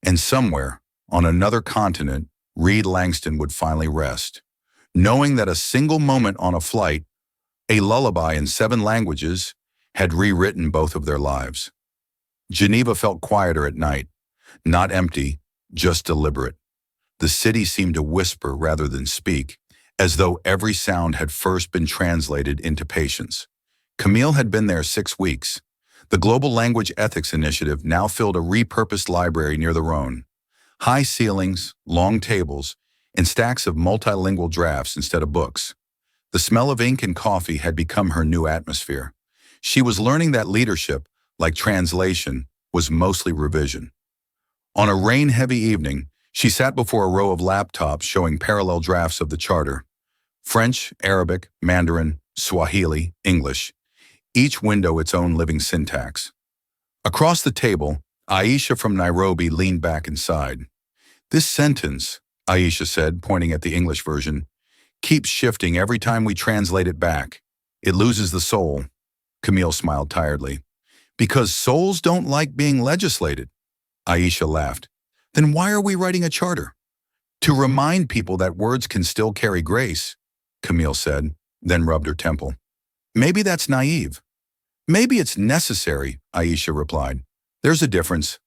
And somewhere, on another continent, Reed Langston would finally rest, knowing that a single moment on a flight, a lullaby in 7 languages, had rewritten both of their lives. Geneva felt quieter at night, not empty, just deliberate. The city seemed to whisper rather than speak, as though every sound had first been translated into patience. Camille had been there 6 weeks. The Global Language Ethics Initiative now filled a repurposed library near the Rhone. High ceilings, long tables, and stacks of multilingual drafts instead of books. The smell of ink and coffee had become her new atmosphere. She was learning that leadership, like translation, was mostly revision. On a rain-heavy evening, she sat before a row of laptops showing parallel drafts of the charter. French, Arabic, Mandarin, Swahili, English. Each window its own living syntax. Across the table, Aisha from Nairobi leaned back and sighed. This sentence, Aisha said, pointing at the English version, keeps shifting every time we translate it back. It loses the soul. Camille smiled tiredly. Because souls don't like being legislated. Aisha laughed. Then why are we writing a charter? To remind people that words can still carry grace, Camille said, then rubbed her temple. Maybe that's naive. Maybe it's necessary, Aisha replied. There's a difference.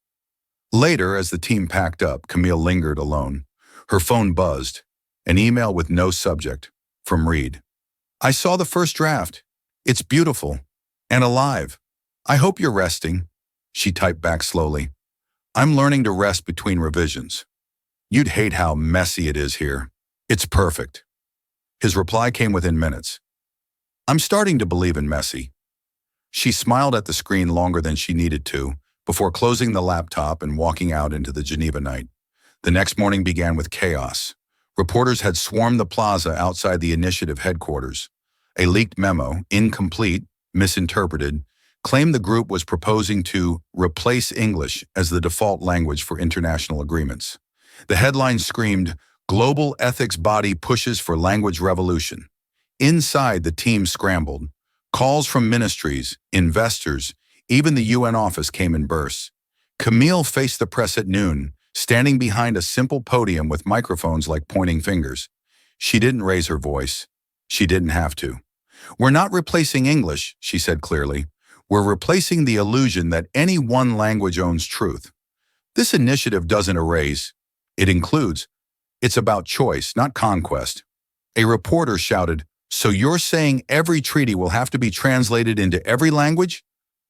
Later, as the team packed up, Camille lingered alone. Her phone buzzed. An email with no subject. From Reed. I saw the first draft. It's beautiful. And alive. I hope you're resting. She typed back slowly. I'm learning to rest between revisions. You'd hate how messy it is here. It's perfect. His reply came within minutes. I'm starting to believe in messy. She smiled at the screen longer than she needed to, before closing the laptop and walking out into the Geneva night. The next morning began with chaos. Reporters had swarmed the plaza outside the initiative headquarters. A leaked memo, incomplete, misinterpreted, claimed the group was proposing to replace English as the default language for international agreements. The headline screamed, Global Ethics Body Pushes for Language Revolution. Inside, the team scrambled. Calls from ministries, investors, even the UN office came in bursts. Camille faced the press at noon, standing behind a simple podium with microphones like pointing fingers. She didn't raise her voice. She didn't have to. We're not replacing English, she said clearly. We're replacing the illusion that any one language owns truth. This initiative doesn't erase. It includes. It's about choice, not conquest. A reporter shouted, So you're saying every treaty will have to be translated into every language?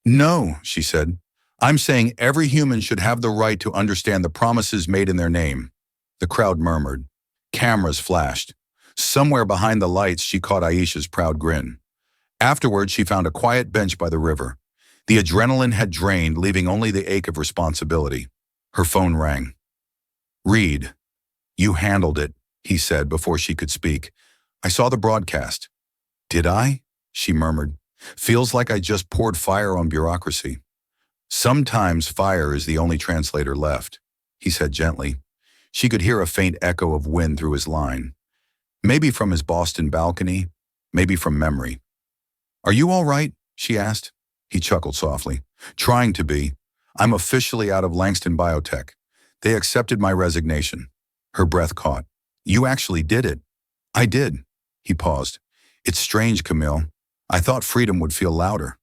No, she said. I'm saying every human should have the right to understand the promises made in their name. The crowd murmured. Cameras flashed. Somewhere behind the lights, she caught Aisha's proud grin. Afterward, she found a quiet bench by the river. The adrenaline had drained, leaving only the ache of responsibility. Her phone rang. Reed, you handled it, he said before she could speak. I saw the broadcast. Did I? She murmured. Feels like I just poured fire on bureaucracy. Sometimes fire is the only translator left, he said gently. She could hear a faint echo of wind through his line. Maybe from his Boston balcony, maybe from memory. Are you all right? She asked. He chuckled softly. Trying to be. I'm officially out of Langston Biotech. They accepted my resignation. Her breath caught. You actually did it. I did. He paused. It's strange, Camille. I thought freedom would feel louder.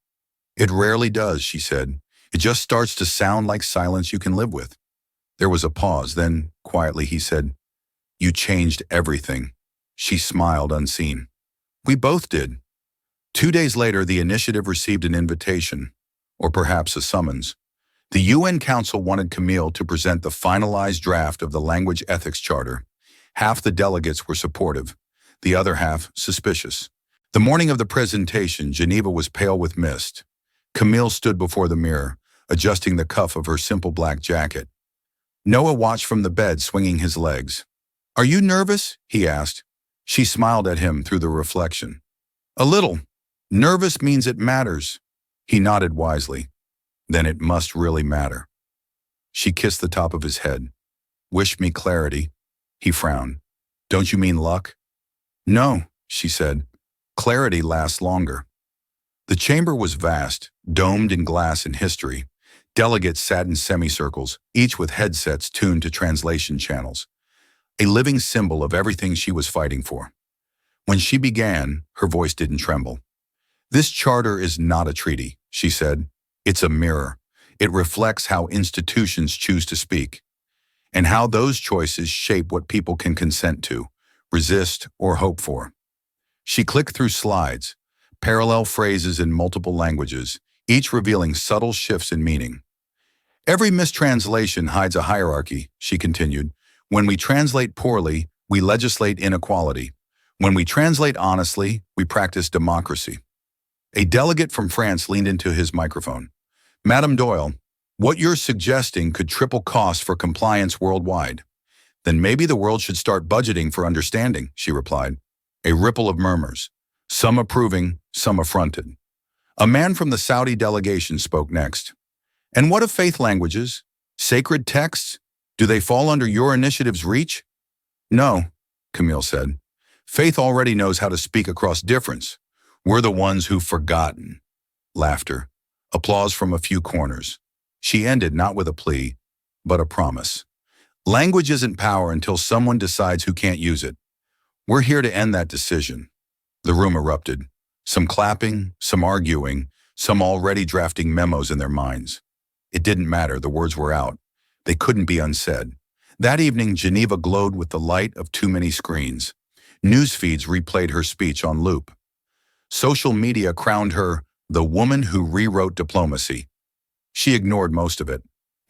It rarely does, she said. It just starts to sound like silence you can live with. There was a pause. Then, quietly, he said, You changed everything. She smiled, unseen. We both did. 2 days later, the initiative received an invitation, or perhaps a summons. The UN Council wanted Camille to present the finalized draft of the Language Ethics Charter. Half the delegates were supportive, the other half suspicious. The morning of the presentation, Geneva was pale with mist. Camille stood before the mirror, adjusting the cuff of her simple black jacket. Noah watched from the bed, swinging his legs. Are you nervous? He asked. She smiled at him through the reflection. A little. Nervous means it matters. He nodded wisely. Then it must really matter. She kissed the top of his head. Wish me clarity. He frowned. Don't you mean luck? No, she said. Clarity lasts longer. The chamber was vast, domed in glass and history. Delegates sat in semicircles, each with headsets tuned to translation channels. A living symbol of everything she was fighting for. When she began, her voice didn't tremble. This charter is not a treaty, she said. It's a mirror. It reflects how institutions choose to speak, and how those choices shape what people can consent to, resist, or hope for. She clicked through slides, parallel phrases in multiple languages, each revealing subtle shifts in meaning. Every mistranslation hides a hierarchy, she continued. When we translate poorly, we legislate inequality. When we translate honestly, we practice democracy. A delegate from France leaned into his microphone. Madame Doyle, what you're suggesting could triple costs for compliance worldwide. Then maybe the world should start budgeting for understanding, she replied. A ripple of murmurs, some approving, some affronted. A man from the Saudi delegation spoke next. And what of faith languages? Sacred texts? Do they fall under your initiative's reach? No, Camille said. Faith already knows how to speak across difference. We're the ones who've forgotten. Laughter. Applause from a few corners. She ended not with a plea, but a promise. Language isn't power until someone decides who can't use it. We're here to end that decision. The room erupted. Some clapping, some arguing, some already drafting memos in their minds. It didn't matter, the words were out. They couldn't be unsaid. That evening, Geneva glowed with the light of too many screens. News feeds replayed her speech on loop. Social media crowned her the woman who rewrote diplomacy. She ignored most of it.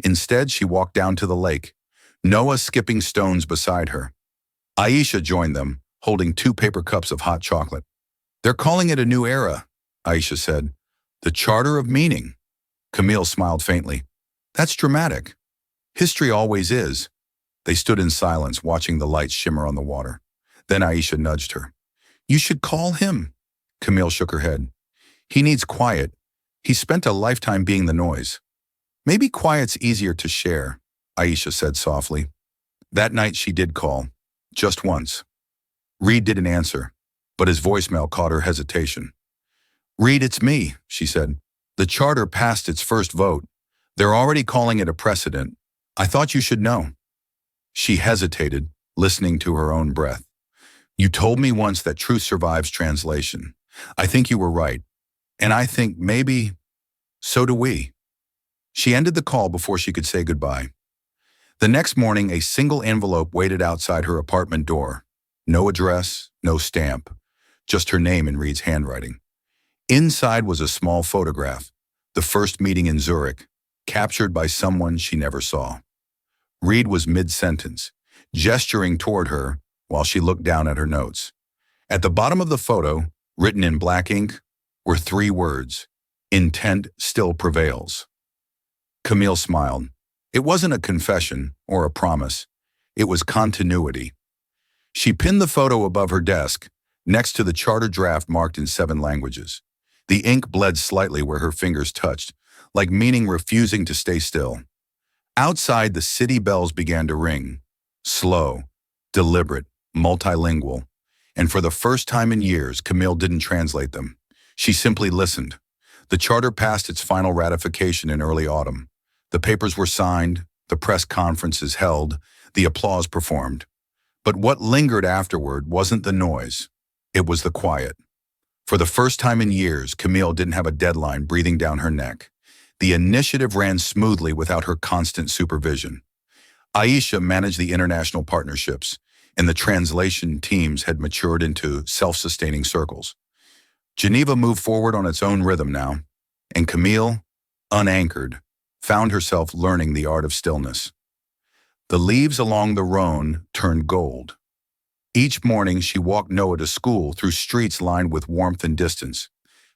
Instead, she walked down to the lake, Noah skipping stones beside her. Aisha joined them, holding 2 paper cups of hot chocolate. "They're calling it a new era," Aisha said. "The Charter of Meaning." Camille smiled faintly. "That's dramatic. History always is." They stood in silence, watching the lights shimmer on the water. Then Aisha nudged her. "You should call him." Camille shook her head. "He needs quiet. He spent a lifetime being the noise." "Maybe quiet's easier to share," Aisha said softly. That night she did call, just once. Reed didn't answer, but his voicemail caught her hesitation. "Reed, it's me," she said. "The charter passed its first vote. They're already calling it a precedent. I thought you should know." She hesitated, listening to her own breath. "You told me once that truth survives translation. I think you were right. And I think maybe, so do we." She ended the call before she could say goodbye. The next morning, a single envelope waited outside her apartment door. No address, no stamp, just her name in Reed's handwriting. Inside was a small photograph, the first meeting in Zurich, captured by someone she never saw. Reed was mid-sentence, gesturing toward her while she looked down at her notes. At the bottom of the photo, written in black ink, were 3 words: "Intent still prevails." Camille smiled. It wasn't a confession or a promise. It was continuity. She pinned the photo above her desk, next to the charter draft marked in 7 languages. The ink bled slightly where her fingers touched, like meaning refusing to stay still. Outside, the city bells began to ring. Slow, deliberate, multilingual. And for the first time in years, Camille didn't translate them. She simply listened. The charter passed its final ratification in early autumn. The papers were signed, the press conferences held, the applause performed. But what lingered afterward wasn't the noise. It was the quiet. For the first time in years, Camille didn't have a deadline breathing down her neck. The initiative ran smoothly without her constant supervision. Aisha managed the international partnerships, and the translation teams had matured into self-sustaining circles. Geneva moved forward on its own rhythm now, and Camille, unanchored, found herself learning the art of stillness. The leaves along the Rhone turned gold. Each morning she walked Noah to school through streets lined with warmth and distance.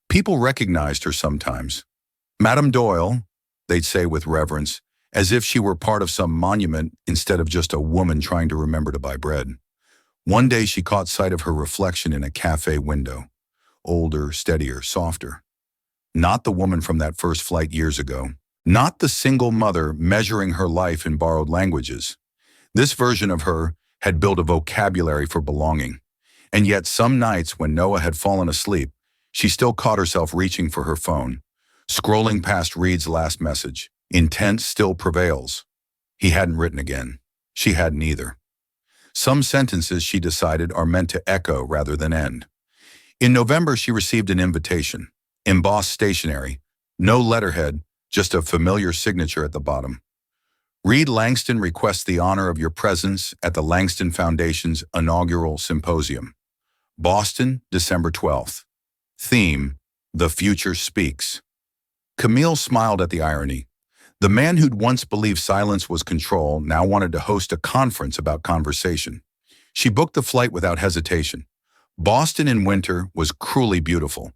People recognized her sometimes. "Madame Doyle," they'd say with reverence, as if she were part of some monument instead of just a woman trying to remember to buy bread. One day she caught sight of her reflection in a cafe window. Older, steadier, softer. Not the woman from that first flight years ago. Not the single mother measuring her life in borrowed languages. This version of her had built a vocabulary for belonging. And yet some nights when Noah had fallen asleep, she still caught herself reaching for her phone, scrolling past Reed's last message. Intent still prevails. He hadn't written again. She hadn't either. Some sentences, she decided, are meant to echo rather than end. In November, she received an invitation, embossed stationery, no letterhead, just a familiar signature at the bottom. "Reed Langston requests the honor of your presence at the Langston Foundation's inaugural symposium. Boston, December 12th. Theme, The Future Speaks." Camille smiled at the irony. The man who'd once believed silence was control now wanted to host a conference about conversation. She booked the flight without hesitation. Boston in winter was cruelly beautiful.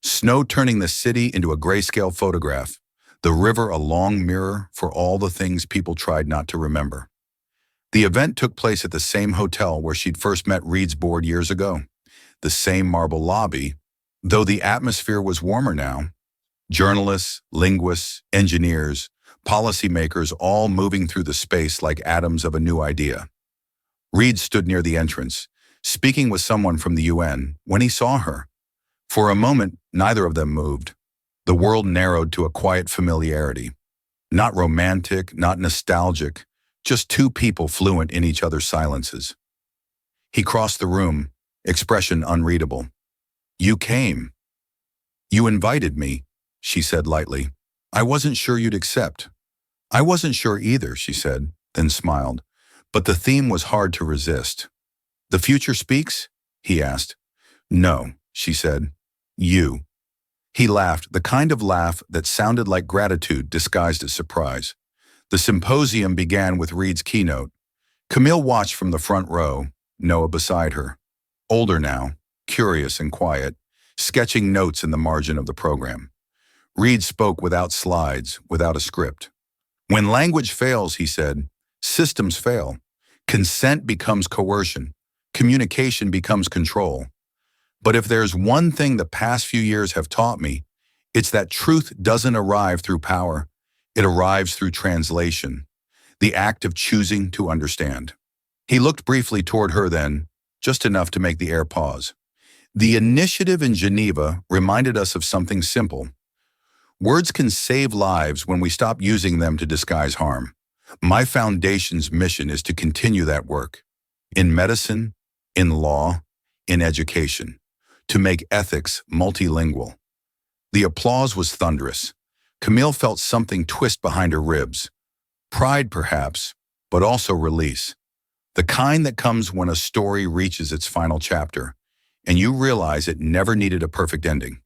Snow turning the city into a grayscale photograph. The river a long mirror for all the things people tried not to remember. The event took place at the same hotel where she'd first met Reed's board years ago. The same marble lobby, though the atmosphere was warmer now. Journalists, linguists, engineers, policymakers all moving through the space like atoms of a new idea. Reed stood near the entrance, speaking with someone from the UN, when he saw her. For a moment, neither of them moved. The world narrowed to a quiet familiarity. Not romantic, not nostalgic, just 2 people fluent in each other's silences. He crossed the room, expression unreadable. "You came. You invited me," she said lightly. "I wasn't sure you'd accept. I wasn't sure either, she said, then smiled. But the theme was hard to resist. The future speaks? He asked. No, she said. You. He laughed, the kind of laugh that sounded like gratitude disguised as surprise. The symposium began with Reed's keynote. Camille watched from the front row, Noah beside her. Older now, curious and quiet, sketching notes in the margin of the program. Reed spoke without slides, without a script. When language fails, he said, systems fail. Consent becomes coercion. Communication becomes control. But if there's one thing the past few years have taught me, it's that truth doesn't arrive through power. It arrives through translation, the act of choosing to understand. He looked briefly toward her then, just enough to make the air pause. The initiative in Geneva reminded us of something simple. Words can save lives when we stop using them to disguise harm. My foundation's mission is to continue that work. In medicine, in law, in education. To make ethics multilingual. The applause was thunderous. Camille felt something twist behind her ribs. Pride, perhaps, but also release. The kind that comes when a story reaches its final chapter, and you realize it never needed a perfect ending.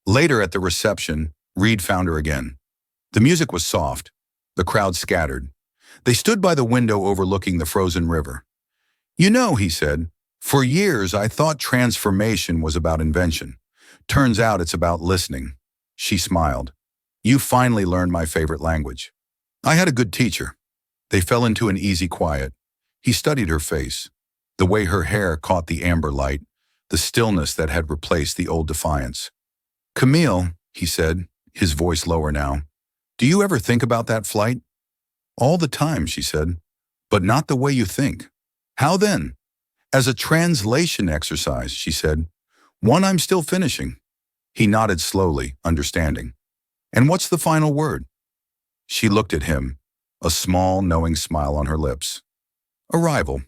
Later at the reception, Reed found her again. The music was soft. The crowd scattered. They stood by the window overlooking the frozen river. You know, he said, for years I thought transformation was about invention. Turns out it's about listening. She smiled. You finally learned my favorite language. I had a good teacher. They fell into an easy quiet. He studied her face, the way her hair caught the amber light, the stillness that had replaced the old defiance. Camille, he said, his voice lower now, do you ever think about that flight? All the time, she said, but not the way you think. How then? As a translation exercise, she said, one I'm still finishing. He nodded slowly, understanding. And what's the final word? She looked at him, a small, knowing smile on her lips. Arrival.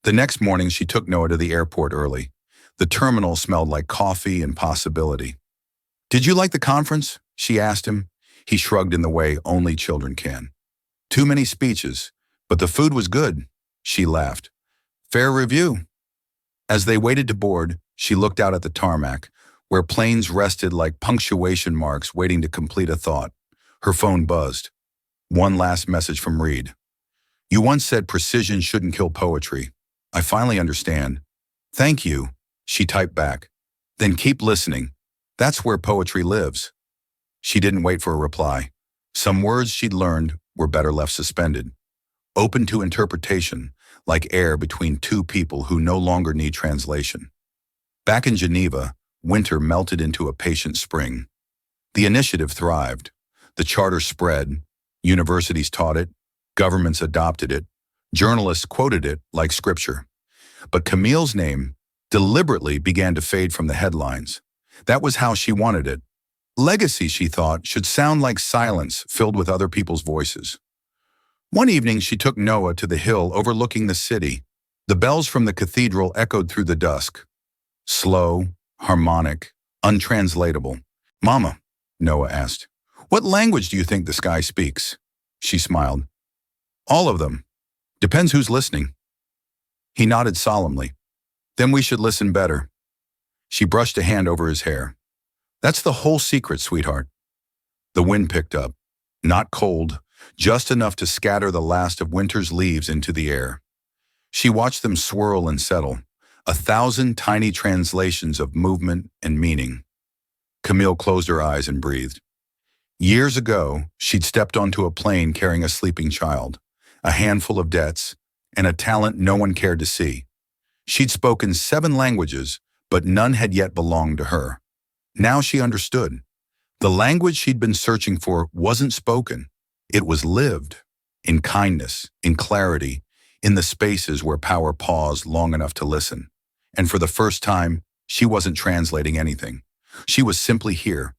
The next morning, she took Noah to the airport early. The terminal smelled like coffee and possibility. Did you like the conference? She asked him. He shrugged in the way only children can. Too many speeches, but the food was good. She laughed. Fair review. As they waited to board, she looked out at the tarmac, where planes rested like punctuation marks waiting to complete a thought. Her phone buzzed. One last message from Reed. You once said precision shouldn't kill poetry. I finally understand. Thank you, she typed back. Then keep listening. That's where poetry lives. She didn't wait for a reply. Some words she'd learned were better left suspended, open to interpretation, like air between two people who no longer need translation. Back in Geneva, winter melted into a patient spring. The initiative thrived. The charter spread. Universities taught it. Governments adopted it. Journalists quoted it like scripture. But Camille's name deliberately began to fade from the headlines. That was how she wanted it. Legacy, she thought, should sound like silence filled with other people's voices. One evening, she took Noah to the hill overlooking the city. The bells from the cathedral echoed through the dusk. Slow, harmonic, untranslatable. Mama, Noah asked, what language do you think the sky speaks? She smiled. All of them. Depends who's listening. He nodded solemnly. Then we should listen better. She brushed a hand over his hair. That's the whole secret, sweetheart. The wind picked up. Not cold, just enough to scatter the last of winter's leaves into the air. She watched them swirl and settle, 1,000 tiny translations of movement and meaning. Camille closed her eyes and breathed. Years ago, she'd stepped onto a plane carrying a sleeping child, a handful of debts, and a talent no one cared to see. She'd spoken 7 languages, but none had yet belonged to her. Now she understood. The language she'd been searching for wasn't spoken. It was lived, in kindness, in clarity, in the spaces where power paused long enough to listen. And for the first time, she wasn't translating anything. She was simply here,